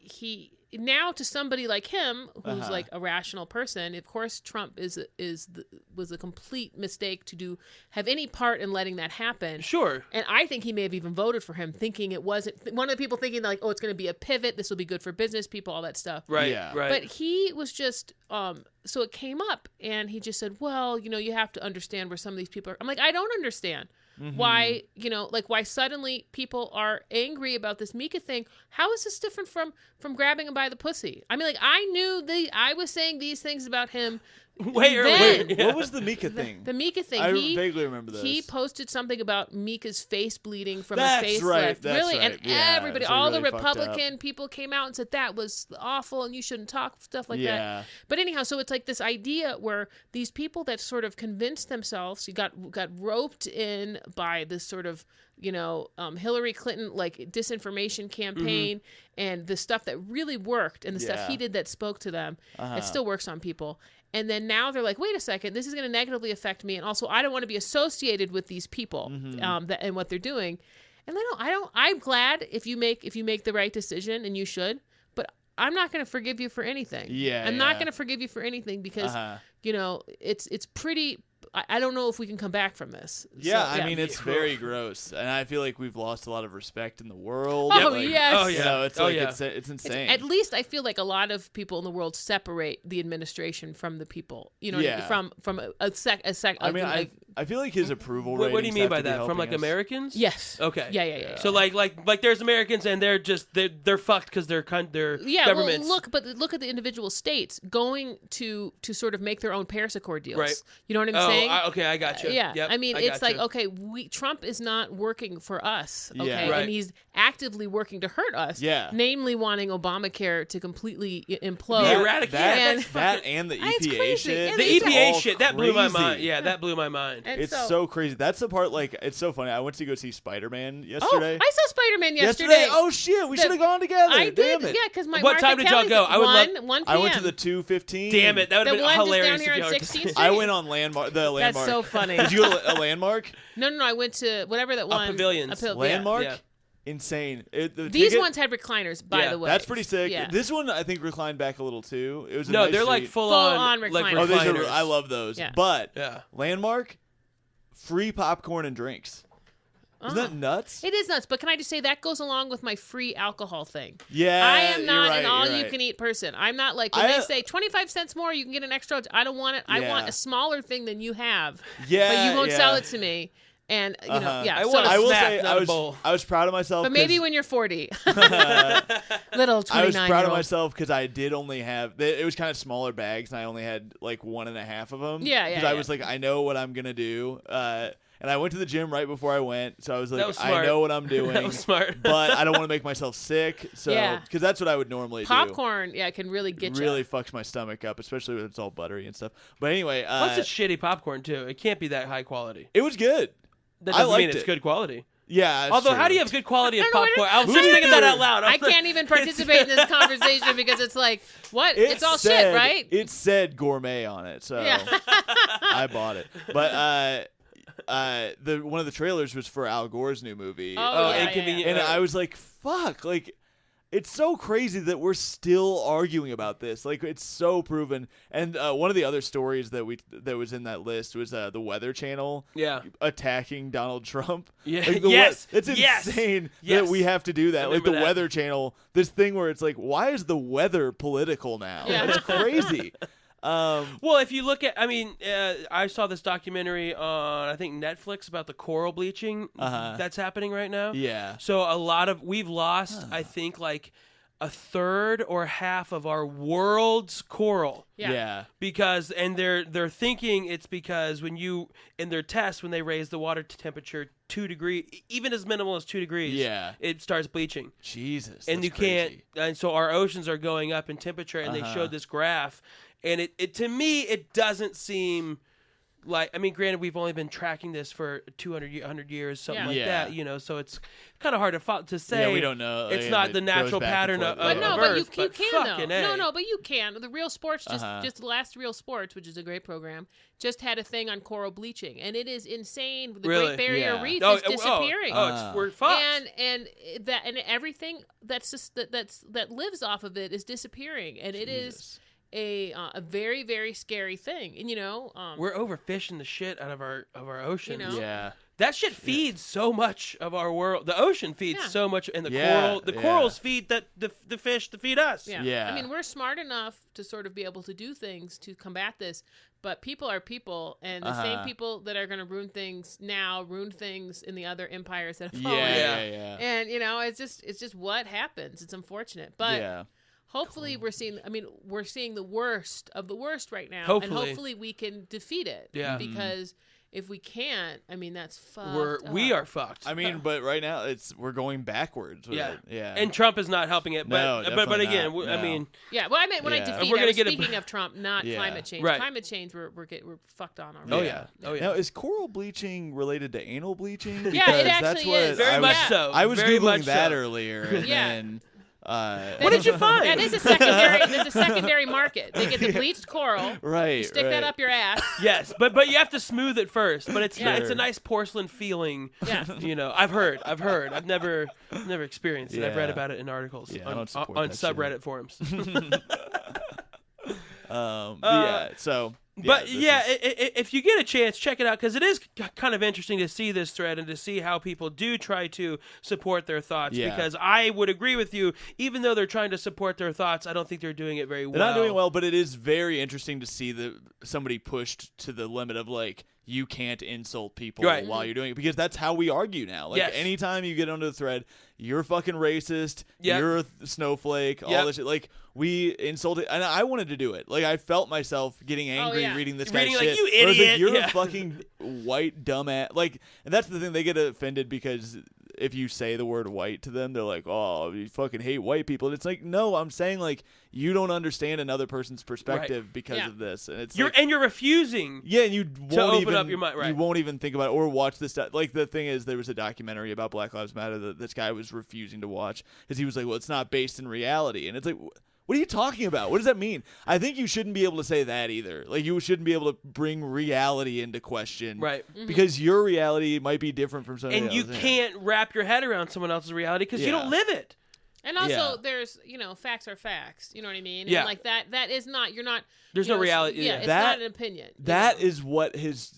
now to somebody like him who's like a rational person, of course Trump was a complete mistake to have any part in letting that happen. Sure. And I think he may have even voted for him thinking it wasn't one of the people thinking like, oh, it's going to be a pivot, this will be good for business people, all that stuff. Right. Yeah. Right. But he was just so it came up and he just said, well, you know, you have to understand where some of these people are. I'm like, I don't understand. Why, you know, like why suddenly people are angry about this Mika thing. How is this different from grabbing him by the pussy? I mean, like I was saying these things about him. Wait, what was the Mika thing? The Mika thing. I vaguely remember this. He posted something about Mika's face bleeding from That's a facelift. right, that's really, right. and Yeah, everybody, so all really the Republican people came out and said that was awful and you shouldn't talk stuff like that. But anyhow, so it's like this idea where these people that sort of convinced themselves, you got roped in by this sort of, you know, Hillary Clinton like disinformation campaign and the stuff that really worked and the stuff he did that spoke to them. It still works on people. And then now they're like, wait a second, this is going to negatively affect me, and also I don't want to be associated with these people and what they're doing. And I'm glad if you make the right decision, and you should, but I'm not going to forgive you for anything. I'm not going to forgive you for anything because you know it's pretty. I don't know if we can come back from this. Yeah, I mean, it's very gross. And I feel like we've lost a lot of respect in the world. Oh, like, yes. Oh, yeah. You know, it's it's insane. At least I feel like a lot of people in the world separate the administration from the people. You know, from a sec. I mean, I feel like his approval ratings. What do you mean by have to that? be From like helping us. Americans? Yes. Okay. Yeah. So like there's Americans and they're just they're fucked because they're governments. Well, look at the individual states going to sort of make their own Paris Accord deals. Right. You know what I'm saying? Okay, I got you. Yeah. Yep, I mean, it's like, okay, Trump is not working for us. Okay. Yeah. Right. And he's actively working to hurt us. Yeah. Namely wanting Obamacare to completely implode. Be eradicated. That and the EPA crazy. shit. And The it's EPA all shit, that blew my crazy. mind. Yeah, that blew my mind. And it's so crazy. That's the part. Like, it's so funny. I went to go see Spider-Man yesterday. Oh, I saw Spider-Man yesterday. Oh shit, we should have gone together. I did. Damn it. Yeah, because my What time did y'all go? I would love. 1 p.m. I went to the 2:15. Damn it, that would have The been one hilarious. just down here if on y'all 16th Street. I went on Landmark. The Landmark. That's so funny. Did you go to a Landmark? No. I went to whatever that one. Pavilions. Landmark. Yeah. Insane. These ones had recliners, by the way. That's pretty sick. Yeah. This one I think reclined back a little too. It was a No, nice they're like seat. full on recliners. like Oh, recliners. I love those. Yeah. But Yeah. Landmark, free popcorn and drinks. Isn't that nuts? It is nuts, but can I just say that goes along with my free alcohol thing? Yeah, I am not you're right, an you're right. all-you-can-eat person. I'm not like when they say 25 cents more, you can get an extra. I don't want it. I Yeah. want a smaller thing than you have. Yeah, but you won't yeah. sell it to me. And you know, yeah. I so, want a I will snack, say not a bowl. I was proud of myself. but maybe 'cause when you're 40, little 29. I was proud of year old. myself because I did only have. It was kind of smaller bags, and I only had like 1.5 of them. Yeah, Because I was like, I know what I'm gonna do. And I went to the gym right before I went, so I was like, That was I smart. know what I'm doing. That was smart. But I don't want to make myself sick. So, Yeah. because that's what I would normally do. Popcorn, yeah, can really get you. Really fucks my stomach up, especially when it's all buttery and stuff. But anyway, Plus, it's shitty popcorn too. It can't be that high quality. it was good. That I doesn't mean liked it's it. good quality. Yeah. That's Although, true. how do you have good quality of I don't know, popcorn? I was Who just thinking that knew? out loud. I can't even participate in this conversation because it's like, what? It It's all said- shit, right? It said gourmet on it, so Yeah. I bought it. But the one of the trailers was for Al Gore's new movie. Oh, yeah, inconvenient. And I was like, fuck, like, it's so crazy that we're still arguing about this. Like, it's so proven. And one of the other stories that was in that list was the Weather Channel Yeah. attacking Donald Trump. Yeah. Like, Yes. It's Yes. insane Yes. that we have to do that. I Like, the remember that. Weather Channel, this thing where it's like, why is the weather political now? Yeah. It's crazy. Well, if you look at, I mean, I saw this documentary on, I think, Netflix about the coral bleaching that's happening right now. Yeah. So we've lost, I think, like a third or half of our world's coral. Yeah. Because, and they're thinking it's because in their tests, when they raise the water temperature 2 degrees, even as minimal as 2 degrees, Yeah. it starts bleaching. Jesus. And that's you can't, crazy. and so our oceans are going up in temperature, and they showed this graph, and it to me, it doesn't seem like, I mean, granted, we've only been tracking this for 100 years, something like Yeah. that, so it's kind of hard to say. Yeah, we don't know. It's Yeah, not it the goes natural back and pattern forth. of But no, of but Earth, you can fucking though. A. No, but you can. The Real Sports just the last Real Sports, which is a great program, just had a thing on coral bleaching, and it is insane. The Really? Great Barrier Yeah. Reef Oh, is disappearing. We're fucked. and everything that's just that lives off of it is disappearing, and it is a very, very scary thing. And We're overfishing the shit out of our oceans. Yeah. That shit feeds so much of our world. The ocean feeds Yeah. so much, and Yeah, the yeah. corals feed the fish to feed us. Yeah. Yeah. I mean, we're smart enough to sort of be able to do things to combat this, but people are people, and the same people that are going to ruin things now ruin things in the other empires that have fallen. Yeah. And it's just what happens. It's unfortunate, but Yeah. hopefully we're seeing the worst of the worst right now, and Hopefully. hopefully we can defeat it. Yeah. Because if we can't, I mean, that's fucked. We are fucked. I mean, but right now we're going backwards. With Yeah. it. Yeah. And Trump is not helping it. No, But definitely again, not. I No. mean, Yeah, well, I meant when I Yeah. defeat. We're I gonna was get speaking of Trump, not Yeah. climate change. Right. Climate change, we're fucked on already. oh yeah. Now, is coral bleaching related to anal bleaching? Yeah, it Because that's actually what is. Very I much was, so. I was Very Googling much that so. earlier. And Yeah. then, What did you find? That is a secondary. There's a secondary market. They get the bleached coral. Right. Stick that up your ass. Yes, but you have to smooth it first. But it's Yeah. it's a nice porcelain feeling. Yeah. I've heard. I've never experienced it. I've read Yeah. about it in articles Yeah, I on don't support on that shit. subreddit forums. Yeah. So. But this yeah, is- if you get a chance, check it out, because it is kind of interesting to see this thread and to see how people do try to support their thoughts. Yeah. Because I would agree with you, even though they're trying to support their thoughts, I don't think they're doing it very well. they're not doing well, but it is very interesting to see somebody pushed to the limit of like, you can't insult people Right. while you're doing it, because that's how we argue now. Like Yes. anytime you get onto the thread, you're fucking racist, Yep. you're a snowflake, all Yep. this shit. Like we insulted, and I wanted to do it. Like I felt myself getting angry yeah. reading this Reading guy's like, shit. "You Where I was like, idiot." you're Yeah. a fucking white dumbass. Like, and that's the thing, they get offended because if you say the word white to them, they're like, oh, you fucking hate white people. And it's like, no, I'm saying like you don't understand another person's perspective because of this, and it's you're refusing. Yeah, and you won't open even up your mind. Right. You won't even think about it or watch this stuff. Like the thing is, there was a documentary about Black Lives Matter that this guy was refusing to watch because he was like, well, it's not based in reality, and it's like, what are you talking about? What does that mean? I think you shouldn't be able to say that either. Like, you shouldn't be able to bring reality into question. Right. Because your reality might be different from somebody else's. And else. you can't wrap your head around someone else's reality because you don't live it. And also, there's, facts are facts. You know what I mean? Yeah. And like that is not, you're not. There's no reality. Yeah, it's not an opinion. That is what has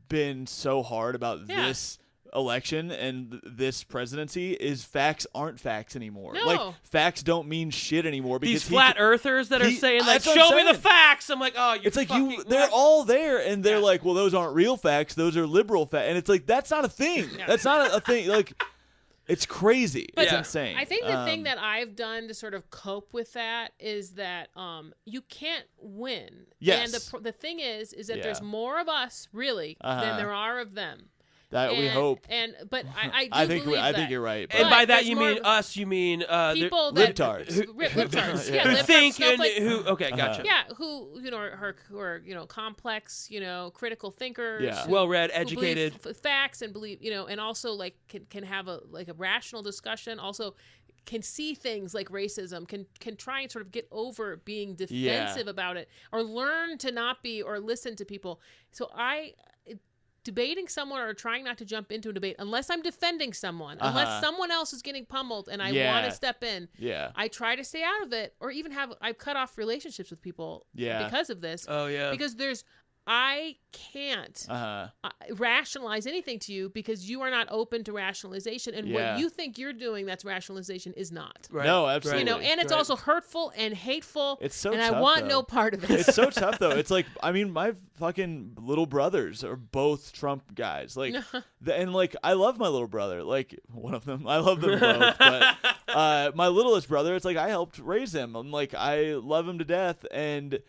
been so hard about this election and this presidency is facts aren't facts anymore. No. Like, facts don't mean shit anymore. Because these flat earthers that are saying, like, show me the facts. I'm like, oh, it's like they're all there, and they're like, well, those aren't real facts. Those are liberal facts. And it's like, that's not a thing. No. That's not a thing. Like, it's crazy. But it's insane. I think the thing that I've done to sort of cope with that is that you can't win. Yes. And the thing is that there's more of us, really, than there are of them. That we hope. But I think you're right. But and by that you mean us. You mean people libtards. Libtards. Who think and who? Okay, gotcha. Yeah, who are complex, critical thinkers. Yeah. Well-read, educated. Facts and believe, and also like can have a rational discussion. Also can see things like racism, can try and sort of get over being defensive about it, or learn to not be, or listen to people. So debating someone or trying not to jump into a debate unless I'm defending someone, unless someone else is getting pummeled and I want to step in. Yeah. I try to stay out of it, or even I've cut off relationships with people because of this. Oh, yeah. Because I can't rationalize anything to you because you are not open to rationalization, and what you think you're doing that's rationalization is not. Right. No, absolutely. And it's also hurtful and hateful. It's so and tough, I want though. no part of it. It's so tough though. It's like, I mean, my fucking little brothers are both Trump guys. Like, and like, I love my little brother. Like, one of them. I love them both. But my littlest brother, it's like I helped raise him. I'm like, I love him to death, and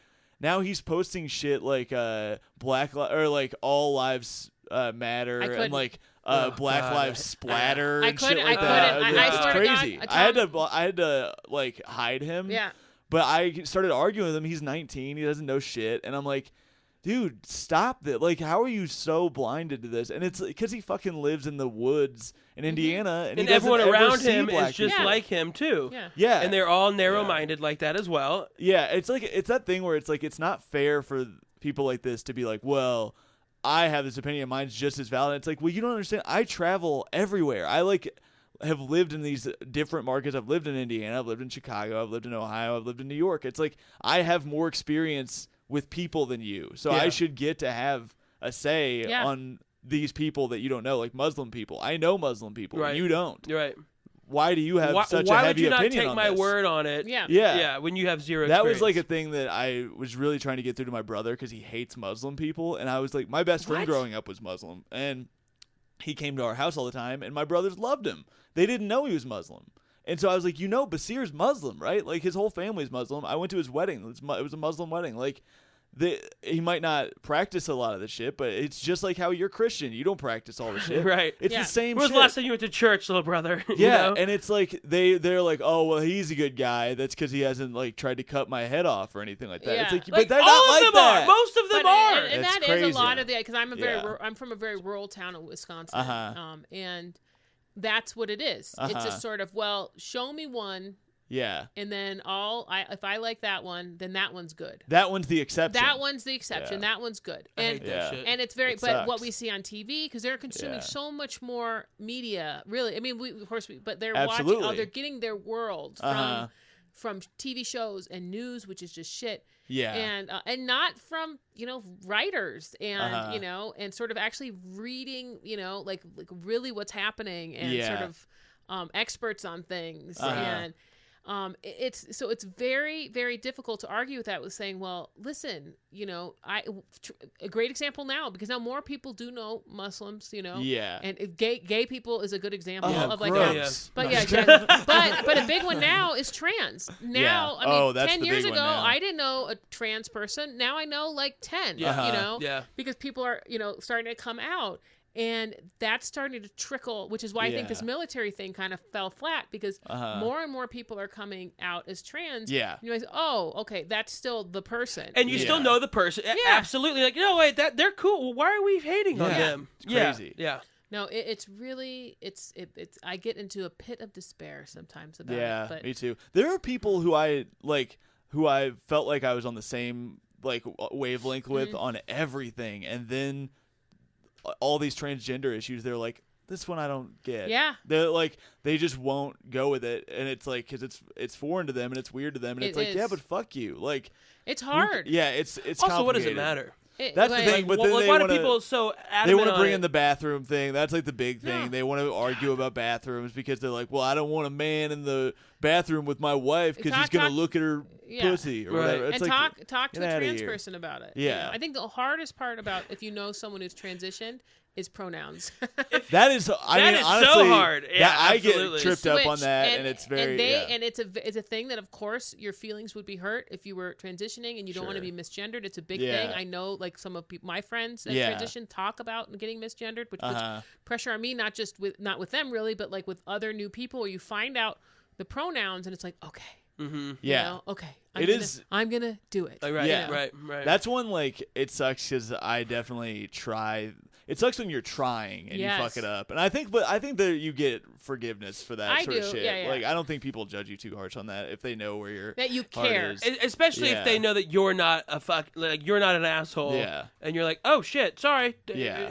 now he's posting shit like or like all lives matter and like Black Lives Splatter and shit like that. It's crazy. God, I had to like hide him. Yeah. But I started arguing with him. He's 19. He doesn't know shit. And I'm like, dude, stop that. Like, how are you so blinded to this? And it's because he fucking lives in the woods in Indiana. And everyone around him is just like him, too. Yeah. And they're all narrow-minded like that as well. Yeah. It's like, it's that thing where it's like, it's not fair for people like this to be like, well, I have this opinion. Mine's just as valid. It's like, well, you don't understand. I travel everywhere. I have lived in these different markets. I've lived in Indiana. I've lived in Chicago. I've lived in Ohio. I've lived in New York. It's like, I have more experience with people than you, so I should get to have a say on these people that you don't know, like Muslim people. I know Muslim people. Right. You don't. You're right. Why do you have such a heavy opinion on this? Why would you not take my word on it? Yeah. When you have zero That experience. was like a thing that I was really trying to get through to my brother because he hates Muslim people, and I was like, my best friend growing up was Muslim, and he came to our house all the time, and my brothers loved him. They didn't know he was Muslim. And so I was like, Basir's Muslim, right? Like, his whole family's Muslim. I went to his wedding. It was a Muslim wedding. Like, he might not practice a lot of the shit, but it's just like how you're Christian. You don't practice all the shit. Right. It's the same shit. When was the last time you went to church, little brother? Yeah, and it's like, they're like, oh, well, he's a good guy. That's because he hasn't, like, tried to cut my head off or anything like that. Yeah. It's like, Like, but they're all not of like them that. are. Most of them are. And It's that crazy. is a lot of because I'm from a very rural town in Wisconsin. And that's what it is. It's just sort of, well, show me one. Yeah. And then if I like that one, then that one's good. That one's the exception. That one's the exception. That one's good. I hate that shit. And it's very, It but sucks. what we see on TV, because they're consuming so much more media, really. I mean, but they're Absolutely. watching, they're getting their world from TV shows and news, which is just shit. Yeah. And not from, writers and, and sort of actually reading, like really what's happening and sort of experts on things. And it's very, very difficult to argue with that with saying, well, listen, a great example now, because now more people do know Muslims, and gay people is a good example of like gross. but but a big one now is trans. Now, I mean, that's 10 the years big ago, one now. I didn't know a trans person. Now I know like 10, because people are, starting to come out. And that's starting to trickle, which is why I think this military thing kind of fell flat, because more and more people are coming out as trans. Yeah. And you're like, oh, okay, that's still the person. And you still know the person. Yeah. Absolutely. Like, no, wait, they're cool. Well, why are we hating on them? It's crazy. Yeah. No, it's really, it's I get into a pit of despair sometimes about it. Yeah, But me too. There are people who I felt like I was on the same like wavelength with on everything, and then all these transgender issues, they're like, this one I don't get. Yeah. They're like, they just won't go with it, and it's like, because it's foreign to them and it's weird to them, and it's like, yeah, but fuck you. Like, it's hard. It's also, what does it matter? That's the thing. But then why do people so adamant they want to bring on in the bathroom thing. That's like the big thing. Yeah. They want to argue about bathrooms because they're like, well, I don't want a man in the bathroom with my wife because he's going to look at her pussy or whatever. It's and like, talk to a trans person about it. Yeah. You know? I think the hardest part about if you know someone who's transitioned is pronouns. That is, I mean, honestly, so hard. Yeah, I get tripped up on that, and it's very, and it's a thing that, of course, your feelings would be hurt if you were transitioning and you don't want to be misgendered. It's a big thing. I know, like some of my friends that transition talk about getting misgendered, which puts pressure on me, not with them really, but like with other new people, where you find out the pronouns and it's like, okay. Mm-hmm. Yeah. You know, okay. I'm gonna do it. Right. Yeah. Right. That's one, like, it sucks because I definitely try. It sucks when you're trying and you fuck it up. And I think that you get forgiveness for that sort of shit. Yeah. Like, I don't think people judge you too harsh on that if they know where you're that you care. Especially if they know that you're not you're not an asshole. Yeah. And you're like, oh shit, sorry. Yeah.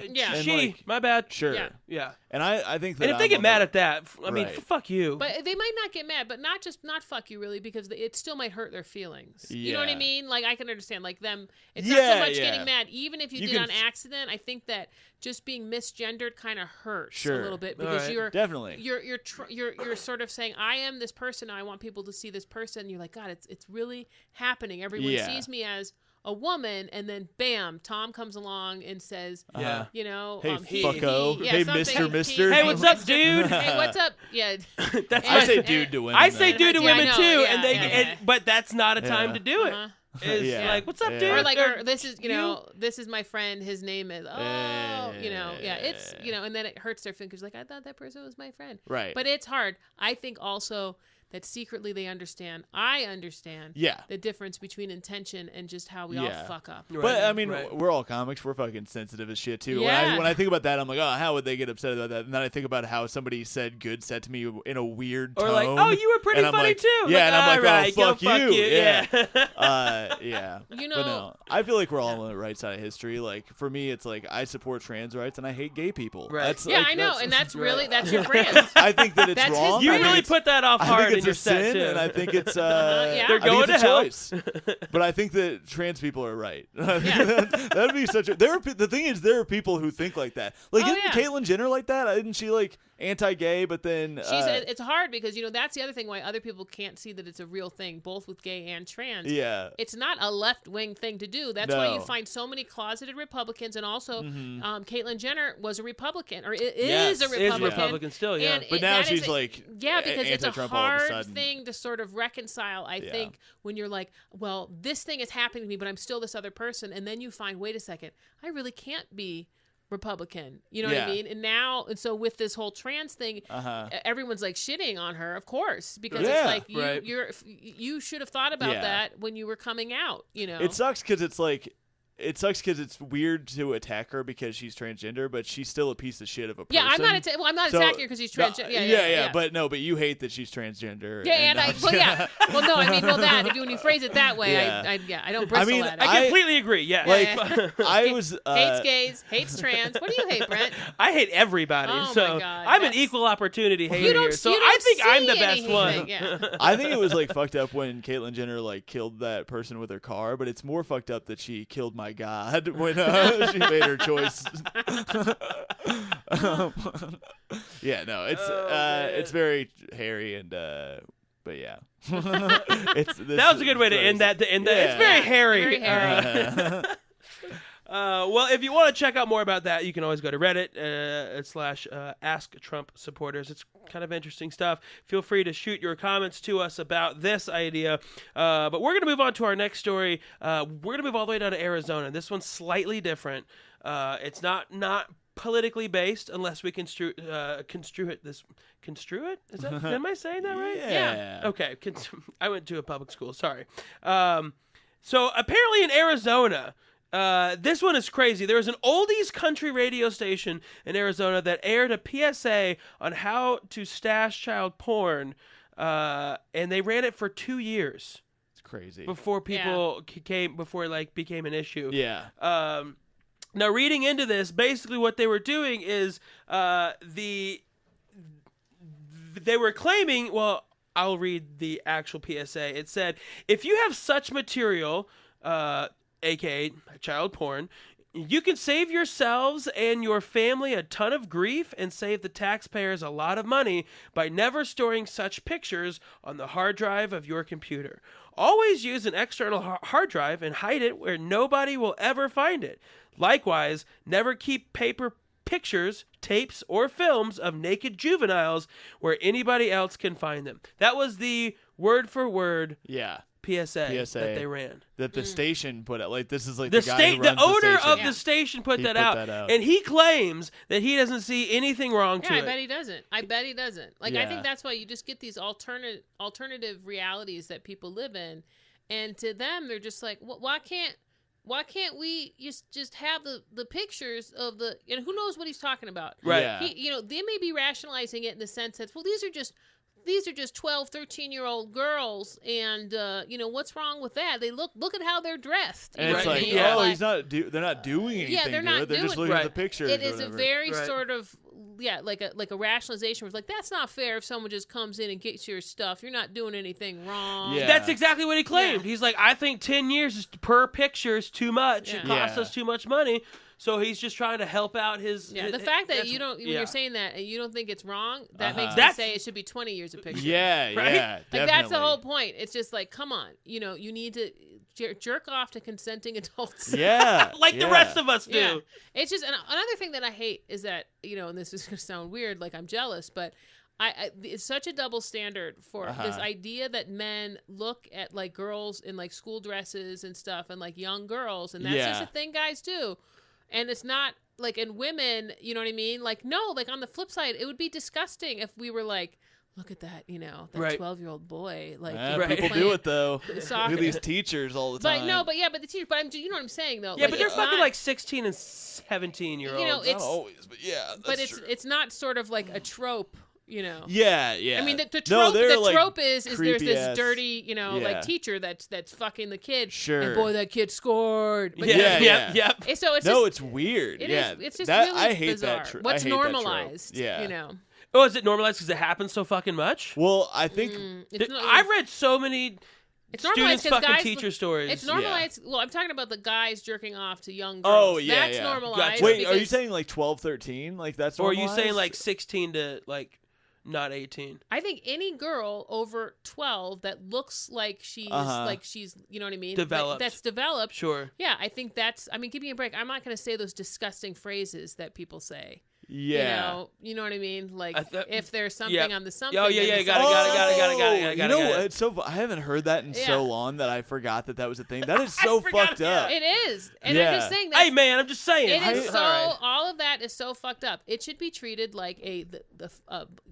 My bad. Sure. Yeah. And I think that. And if they get mad at that, I mean, fuck you. But they might not get mad, but not fuck you really, because it still might hurt their feelings. You know what I mean? Like, I can understand, like, them. It's not so much getting mad, even if you did on accident. I think that just being misgendered kind of hurts a little bit, because you're definitely you're sort of saying, I am this person now, I want people to see this person. You're like, God, it's really happening. Everyone sees me as a woman, and then bam, Tom comes along and says, you know, hey, fucko, hey, Mister, hey, what's up, dude? Hey, what's up? Yeah, I say dude to women. I say dude to women too, yeah, but that's not a time to do it. It's like, what's up, dude? Or like, this is, this is my friend. His name is, it's, and then it hurts their fingers. Like, I thought that person was my friend. Right. But it's hard. I think also that secretly they understand. I understand. The difference between intention and just how we all fuck up. Right. But I mean, we're all comics. We're fucking sensitive as shit too. Yeah. When I think about that, I'm like, oh, how would they get upset about that? And then I think about how somebody said to me in a weird tone. Or like, oh, you were pretty funny too. Yeah, like, and I'm like, oh, fuck you. Yeah. Yeah. But no, I feel like we're all on the right side of history. Like, for me, it's like, I support trans rights and I hate gay people. Right. That's, I know, and that's really that's your brand. I think that it's wrong. You really put that off hard in your set too. And I think it's they're going to hell. Choice. But I think that trans people are right. That'd be such a. The thing is, there are people who think like that. Like, isn't Caitlyn Jenner like that? Isn't she like anti-gay? But then it's hard because that's the other thing why other people can't see that it's a real thing, both with gay and trans. Yeah, it's not a left-wing thing to do. That's why you find so many closeted Republicans, and also Caitlyn Jenner was a Republican, or is a Republican. Is Republican still, yeah. But now she's like, because it's a hard all of a thing to sort of reconcile. I think when you're like, well, this thing is happening to me, but I'm still this other person, and then you find, wait a second, I really can't be Republican, you know what I mean? And so with this whole trans thing, everyone's like shitting on her, of course, because it's like you should have thought about that when you were coming out. It sucks because it's like. It sucks because it's weird to attack her because she's transgender, but she's still a piece of shit of a person. Yeah, I'm not attacking her because she's transgender. Yeah. But you hate that she's transgender. Well, no, I mean, that when you phrase it that way, I don't bristle at it. I completely agree. Yeah, I was hates gays, hates trans. What do you hate, Brent? I hate everybody. Oh so my God, I'm an equal opportunity hater here. So I think I'm the best one. Yeah. I think it was like fucked up when Caitlyn Jenner like killed that person with her car, but it's more fucked up that she killed my God when she made her choice. It's very hairy and but yeah. That was a good way to end that. It's very hairy. Very hairy. Well, if you want to check out more about that, you can always go to Reddit / Ask Trump Supporters. It's kind of interesting stuff. Feel free to shoot your comments to us about this idea. But we're going to move on to our next story. We're going to move all the way down to Arizona. This one's slightly different. It's not politically based unless we construe it. Construe it? Is that? Am I saying that right? Yeah. Okay. I went to a public school. Sorry. So apparently in Arizona, this one is crazy. There was an oldies country radio station in Arizona that aired a PSA on how to stash child porn, and they ran it for 2 years. It's crazy. Before people before it became an issue. Yeah. Now, reading into this, basically what they were doing is they were claiming, well, I'll read the actual PSA. It said, if you have such material, aka child porn, you can save yourselves and your family a ton of grief and save the taxpayers a lot of money by never storing such pictures on the hard drive of your computer. Always use an external hard drive and hide it where nobody will ever find it. Likewise, never keep paper pictures, tapes, or films of naked juveniles where anybody else can find them. That was the word-for-word PSA that they ran. That the station put out. Like, this is like the guy who runs the owner station. of the station put that out. And he claims that he doesn't see anything wrong to it. I bet he doesn't. Like, I think that's why you just get these alternative realities that people live in, and to them, they're just like, why can't we just have the pictures of the, and who knows what he's talking about. Right. Yeah. They may be rationalizing it in the sense that, well, these are just 12, 13-year-old girls, and what's wrong with that? They look at how they're dressed. And it's like, they're not doing anything. They're just looking at the pictures. It is a very sort of like a rationalization where it's like, that's not fair if someone just comes in and gets your stuff. You're not doing anything wrong. Yeah. That's exactly what he claimed. Yeah. He's like, I think 10 years per picture is too much. Yeah. It costs us too much money. So he's just trying to help out his... Yeah, the fact that when you're saying that and you don't think it's wrong, that makes me say it should be 20 years a picture. Yeah, right? Yeah, like, definitely. that's the whole point. It's just like, come on. You need to jerk off to consenting adults. Yeah. The rest of us do. Yeah. It's just... another thing that I hate is that, and this is going to sound weird, like I'm jealous, but... it's such a double standard for this idea that men look at like girls in like school dresses and stuff and like young girls, and that's just a thing guys do. And it's not like, in women, you know what I mean? Like, no, like on the flip side, it would be disgusting if we were like, look at that, that 12-year-old boy. Like, people do it though. Look at these teachers all the time. But the teachers. But you know what I'm saying though. Yeah, like, but they're fucking like 16 and 17-year-olds. It's not always, but yeah. That's true. It's not sort of like a trope. Yeah. I mean, the trope is there's this dirty, like teacher that's fucking the kid. Sure. And boy, that kid scored. But Yeah. So it's weird. It's just that, really I hate bizarre. that. What's normalized? Oh, is it normalized because it happens so fucking much? Well, I think I've read so many students fucking teacher stories. It's normalized. Yeah. Well, I'm talking about the guys jerking off to young girls. Oh, yeah, that's normalized. Gotcha. Wait, are you saying like 12, 13? Like that's normalized? Or are you saying like 16 to like not 18? I think any girl over 12 that looks like she's you know what I mean? Developed. That's developed. Sure. Yeah, I think give me a break. I'm not going to say those disgusting phrases that people say. Yeah. You know what I mean? Like, if there's something on the something. Oh, yeah, got it. You know what? It's so I haven't heard that in so long that I forgot that was a thing. That is so fucked up. It is. And I'm just saying that. Hey, man, I'm just saying. It is all of that is so fucked up. It should be treated like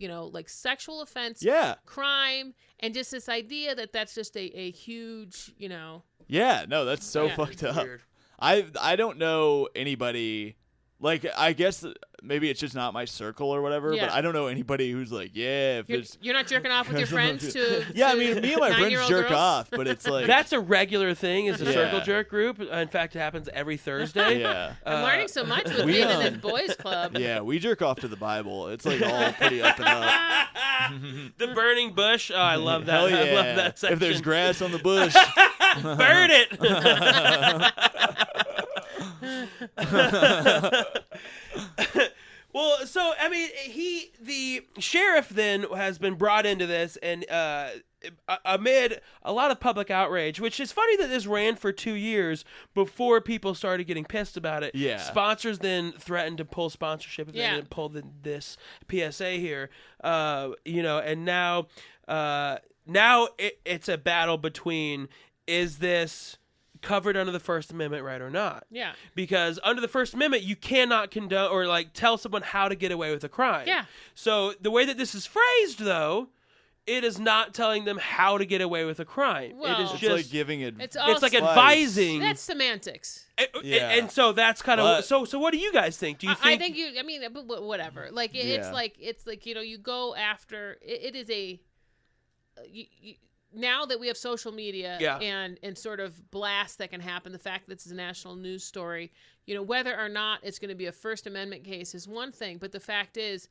like sexual offense, crime, and just this idea that that's just a huge, Yeah, no, that's so fucked up. Weird. I don't know anybody. Like, I guess maybe it's just not my circle or whatever, but I don't know anybody who's like, you're not jerking off with your friends to I mean, me and my friends jerk off, but it's like... That's a regular thing, is a circle jerk group. In fact, it happens every Thursday. Yeah. I'm learning so much with being in this boys club. Yeah, we jerk off to the Bible. It's like all pretty up and up. The burning bush. Oh, I love that. Hell yeah. I love that section. If there's grass on the bush. Burn it. Well, so I mean, the sheriff then has been brought into this, and amid a lot of public outrage, which is funny that this ran for 2 years before people started getting pissed about it. Yeah. Sponsors then threatened to pull sponsorship if they didn't pull this PSA here. And now it's a battle between, is this covered under the First Amendment, right or not? Yeah. Because under the First Amendment, you cannot condone or like tell someone how to get away with a crime. Yeah. So the way that this is phrased, though, it is not telling them how to get away with a crime. Well, it is It's just like giving it. It's like also- advising. That's semantics. Yeah. And so that's kind of But- so. What do you guys think? Do you think? I think you. I mean, but whatever. Like it's Yeah. like you go after. It is a. Now that we have social media and sort of blast that can happen, the fact that this is a national news story, whether or not it's going to be a First Amendment case is one thing, but the fact is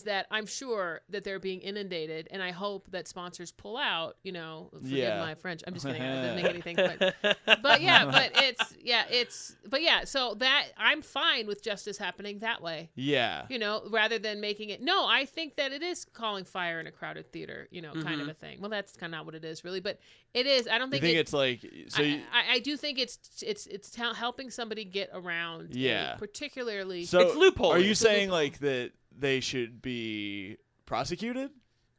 that I'm sure that they're being inundated, and I hope that sponsors pull out. Forgive my French. I'm just kidding. I didn't make anything, So that I'm fine with justice happening that way. Yeah. Rather than making it. No, I think that it is calling fire in a crowded theater. Kind of a thing. Well, that's kind of not what it is, really, but it is. I don't think. You think it's like so. I do think it's helping somebody get around. Yeah. Particularly. So it's loophole. Are you It's a saying loophole. like that they should be prosecuted?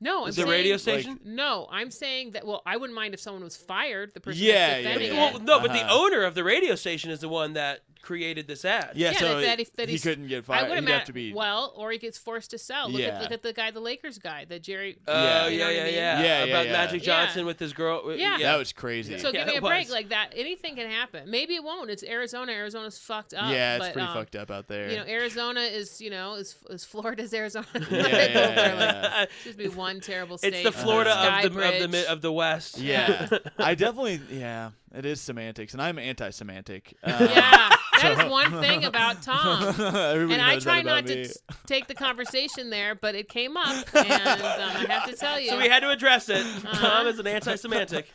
No, I'm Is it saying, radio station? No, I'm saying that. Well, I wouldn't mind if someone was fired. The person Yeah, that's defending yeah. it. Well, no, but the owner of the radio station is the one that created this ad. Yeah. So that he he's- couldn't get I fired. would He'd imagine. have to be. Or he gets forced to sell. Look at the guy, the Lakers guy, the Jerry. Oh, you know what I mean? Yeah, About yeah. Magic Johnson Yeah. with his girl. Yeah. That was crazy. So Yeah, give me it a break was. like that. Anything can happen. Maybe it won't. It's Arizona. Arizona's fucked up. Yeah, it's but, pretty fucked up out there. Arizona is is Florida's Arizona. Yeah, They both are, yeah. like, just be one terrible state. It's the Florida Skybridge. of the West. Yeah, I definitely. Yeah, it is semantics, and I'm anti-semantic. Yeah, that is one thing about Tom. Everybody And I knows try that about not to me. take the conversation there, but it came up, and I have to tell you. So we had to address it. Tom is an anti-Semantic.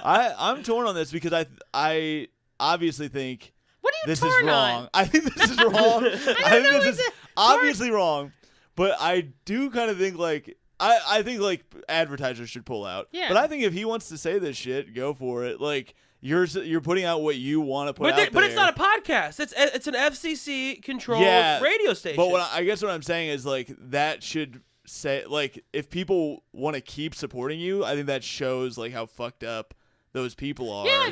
I'm torn on this because I obviously think what are you this torn is wrong. on? I think this is wrong. I think know this is obviously wrong, but I do kind of think like I think like advertisers should pull out. Yeah. But I think if he wants to say this shit, go for it. Like you're putting out what you want to put out there. But it's not a podcast. It's an FCC controlled radio station. But I guess what I'm saying is like that should say like if people want to keep supporting you, I think that shows like how fucked up those people are. Yeah,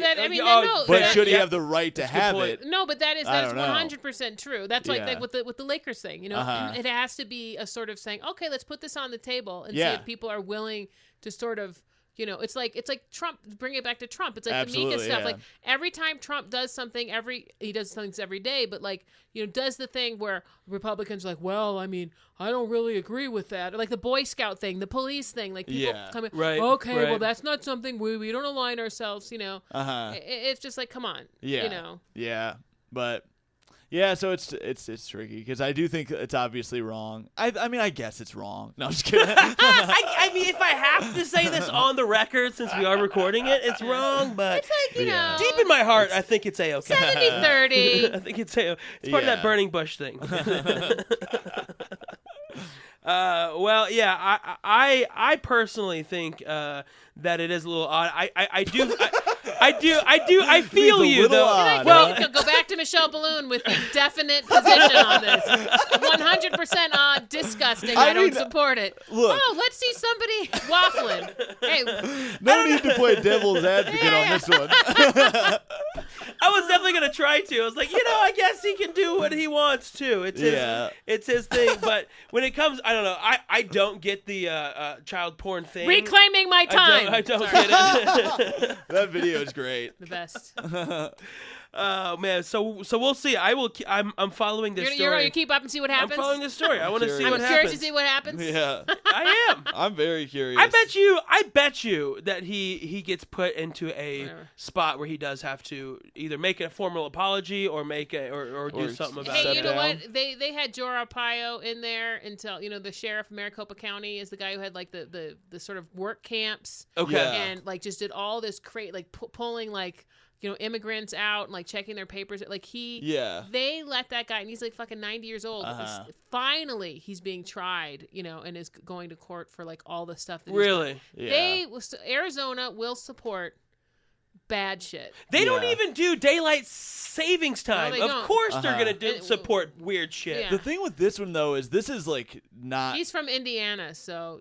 But should he have the right to have point. it? No, but that is I don't know. 100% true. That's like, Yeah. like with the Lakers thing. It has to be a sort of saying, okay, let's put this on the table and see Yeah. if people are willing to sort of. It's like Trump. Bring it back to Trump. It's like Absolutely, the Mika stuff. yeah. Like every time Trump does something, he does things every day. But like does the thing where Republicans are like, well, I mean, I don't really agree with that. Or like the Boy Scout thing, the police thing. Like people Yeah. come in, Right, okay, right. well, that's not something we don't align ourselves. It's just like, come on. Yeah. Yeah. But yeah, so it's tricky because I do think it's obviously wrong. I mean, I guess it's wrong. No, I'm just kidding. I mean, if I have to say this on the record, since we are recording it, it's wrong. But It's like, Yeah. deep in my heart, I think it's a-okay. 70-30. I think it's part of that burning bush thing. Well, yeah, I personally think that it is a little odd. I feel you little though. odd, Well, Go back to Michelle Biloon with the definite position on this. 100% odd, disgusting. I don't mean, support it. look. Oh, let's see somebody waffling. Hey, No need to play devil's advocate on this one. I was definitely gonna try to. I was like, I guess he can do what he wants to. It's his thing. But when it comes, I don't know. I don't get the child porn thing. reclaiming my time. I don't Sorry. get it. That video is great. The best. Oh man, so we'll see. I'm following this You're story. going to keep up and see what I'm happens? following this story. I want to see I'm what I'm happens. curious to see what happens. Yeah. I am. I'm very curious. I bet you that he gets put into a spot where he does have to either make a formal apology or or do something about Hey, it. you know down. what? They had Joe Arpaio in there until the sheriff of Maricopa County is the guy who had like the sort of work camps. Okay. Yeah. And like just did all this pulling like immigrants out and like checking their papers. Like they let that guy, and he's like fucking 90 years old. Finally, he's being tried, and is going to court for like all the stuff that Really? Yeah. Arizona will support bad shit. They don't Yeah. even do daylight savings time. they Of don't. course they're going to And- support weird shit. Yeah. The thing with this one though is this is like not. He's from Indiana, so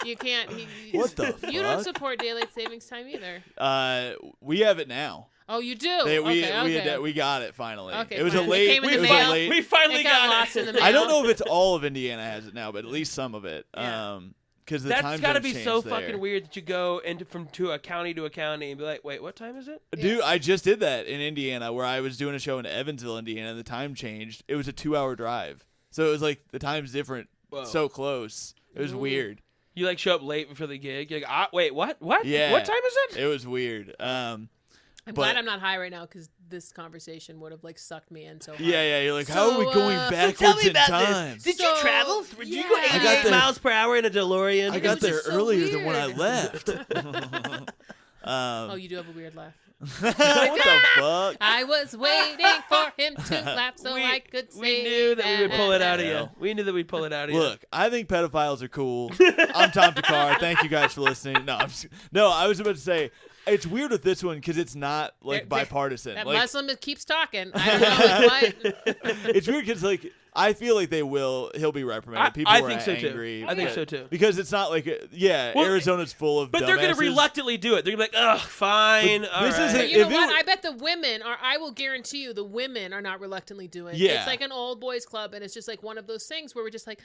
You can't. What the fuck? You don't support daylight savings time either. We have it now. Oh, you do? We got it finally. Okay, it was fine. a late. It came in the was mail. a late. We finally It got lost it. in the mail. I don't know if it's all of Indiana has it now, but at least some of it. Yeah. Because the That's times got to don't be change so there. fucking weird that you go from a county to a county and be like, wait, what time is it? Dude, I just did that in Indiana where I was doing a show in Evansville, Indiana, and the time changed. It was a 2-hour drive. So it was like the time's different, so close. It was weird. You like show up late before the gig. You're like, wait, what? Yeah. What time is it? It was weird. I'm glad I'm not high right now because this conversation would have like sucked me in so hard. Yeah. You're like, how are we going backwards tell me in about time? This. Did you travel? Did you go yeah. 88 miles per hour in a DeLorean? I got was there just so earlier than when I weird. left. Oh, you do have a weird laugh. What the fuck? I was waiting for him to laugh so I could say We knew that we would pull it out of Yeah. you. We knew that we'd pull it out of you. Look, I think pedophiles are cool. I'm Tom Thakkar. Thank you guys for listening. No, I was about to say, it's weird with this one because it's not like bipartisan. That Like, Muslim that keeps talking. I don't know what. it's weird because like I feel like he'll be reprimanded. People I are think so too. angry. I think so too. Because it's not like Well, Arizona's full of But they're going to dumbasses. reluctantly do it. They're going to be like, ugh, fine. But All this right. isn't- But you know If it what? were- I bet the women are. I will guarantee you, the women are not reluctantly doing. Yeah. It's like an old boys club, and it's just like one of those things where we're just like,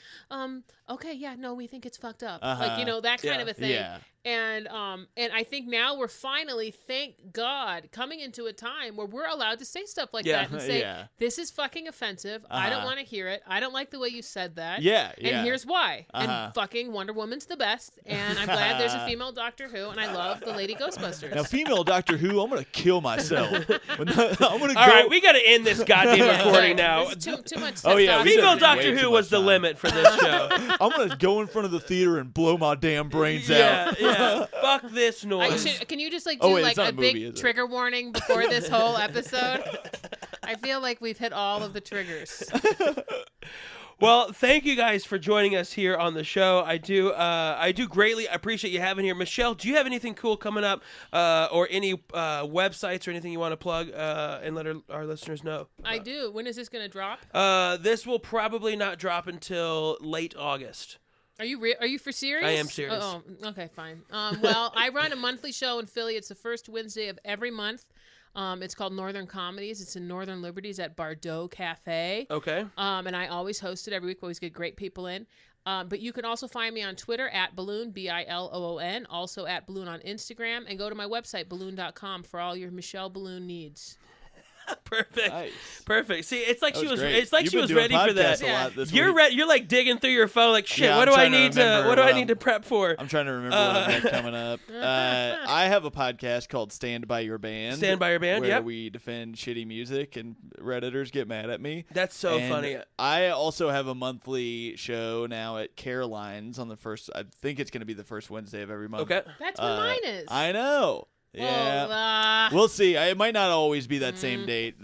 okay, yeah, no, we think it's fucked up, like you know that kind of a thing. Yeah. And I think now we're finally, thank God, coming into a time where we're allowed to say stuff like that and say, Yeah. this is fucking offensive. I don't want to hear it. I don't like the way you said that. Yeah. And here's why. Uh-huh. And fucking Wonder Woman's the best. And I'm glad there's a female Doctor Who, and I love the Lady Ghostbusters. Now, female Doctor Who, I'm gonna kill myself. I'm gonna All go. right, we got to end this goddamn recording now. There's too much Oh, yeah, we Female did Doctor way Who too was much the time. limit for this show. I'm gonna go in front of the theater and blow my damn brains yeah, out. yeah. Fuck this noise. Can you just like do Oh, wait, like it's not a a movie, big is it? trigger warning before this whole episode? I feel like we've hit all of the triggers. Well, thank you guys for joining us here on the show. I do greatly appreciate you having here. Michelle, do you have anything cool coming up, or any websites or anything you want to plug and let our listeners know? I do. When is this going to drop? This will probably not drop until late August. Are you for serious? I am serious. Oh, okay, fine. Well, I run a monthly show in Philly. It's the first Wednesday of every month. It's called Northern Comedies. It's in Northern Liberties at Bardot Cafe. Okay. And I always host it every week. Always get great people in. But you can also find me on Twitter at Biloon, Biloon, also at Biloon on Instagram, and go to my website, Biloon.com, for all your Michelle Biloon needs. Perfect. Nice. Perfect. See, it's like That she was. great. It's like You've she been was doing ready for that. podcasts a lot this You're week. You're like digging through your phone, like shit. Yeah, what I'm do I trying to need to? remember What do I what need to prep for? I'm trying to remember what I've got coming up. I have a podcast called Stand By Your Band. Stand By Your Band, where yep. we defend shitty music and Redditors get mad at me. That's so And funny. I also have a monthly show now at Caroline's on the first. I think it's going to be the first Wednesday of every month. Okay. That's what mine is. I know. Yeah. Well, We'll see. It might not always be that same date.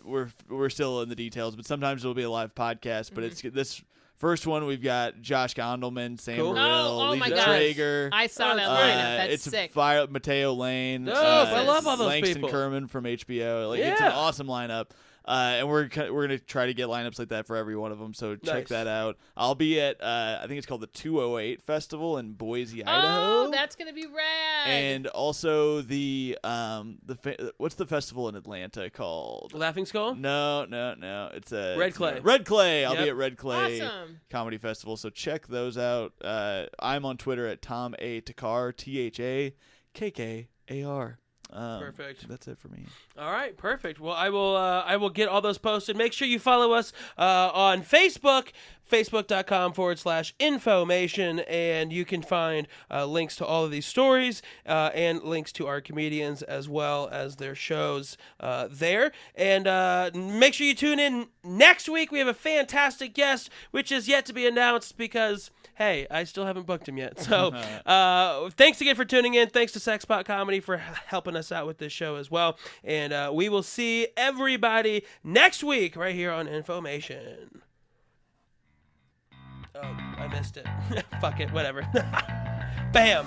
We're still in the details, but sometimes it'll be a live podcast. But it's this first one. We've got Josh Gondelman, Sam Cool. Burrell, Oh my Lisa gosh. Traeger. I saw that lineup. That's it's sick. Mateo Lane. I love all those Langston people. Kerman from HBO. It's an Yeah. awesome lineup. And we're gonna try to get lineups like that for every one of them. So check Nice. that out. I'll be at I think it's called the 208 Festival in Boise, Idaho. Oh, that's gonna be rad. And also the what's the festival in Atlanta called? Laughing Skull. No. It's a Red Clay. Red Clay. I'll Yep. be at Red Clay Awesome. Comedy Festival. So check those out. I'm on Twitter at Tom A Thakkar, THAKKAR. Perfect. That's it for me. All right, perfect. Well, I will get all those posted. Make sure you follow us on Facebook, facebook.com/Infauxmation, and you can find links to all of these stories and links to our comedians as well as their shows there. And make sure you tune in next week. We have a fantastic guest, which is yet to be announced because, hey, I still haven't booked him yet. So thanks again for tuning in. Thanks to Sexpot Comedy for helping us out with this show as well. And we will see everybody next week right here on Infauxmation. Oh, I missed it. Fuck it, whatever. Bam.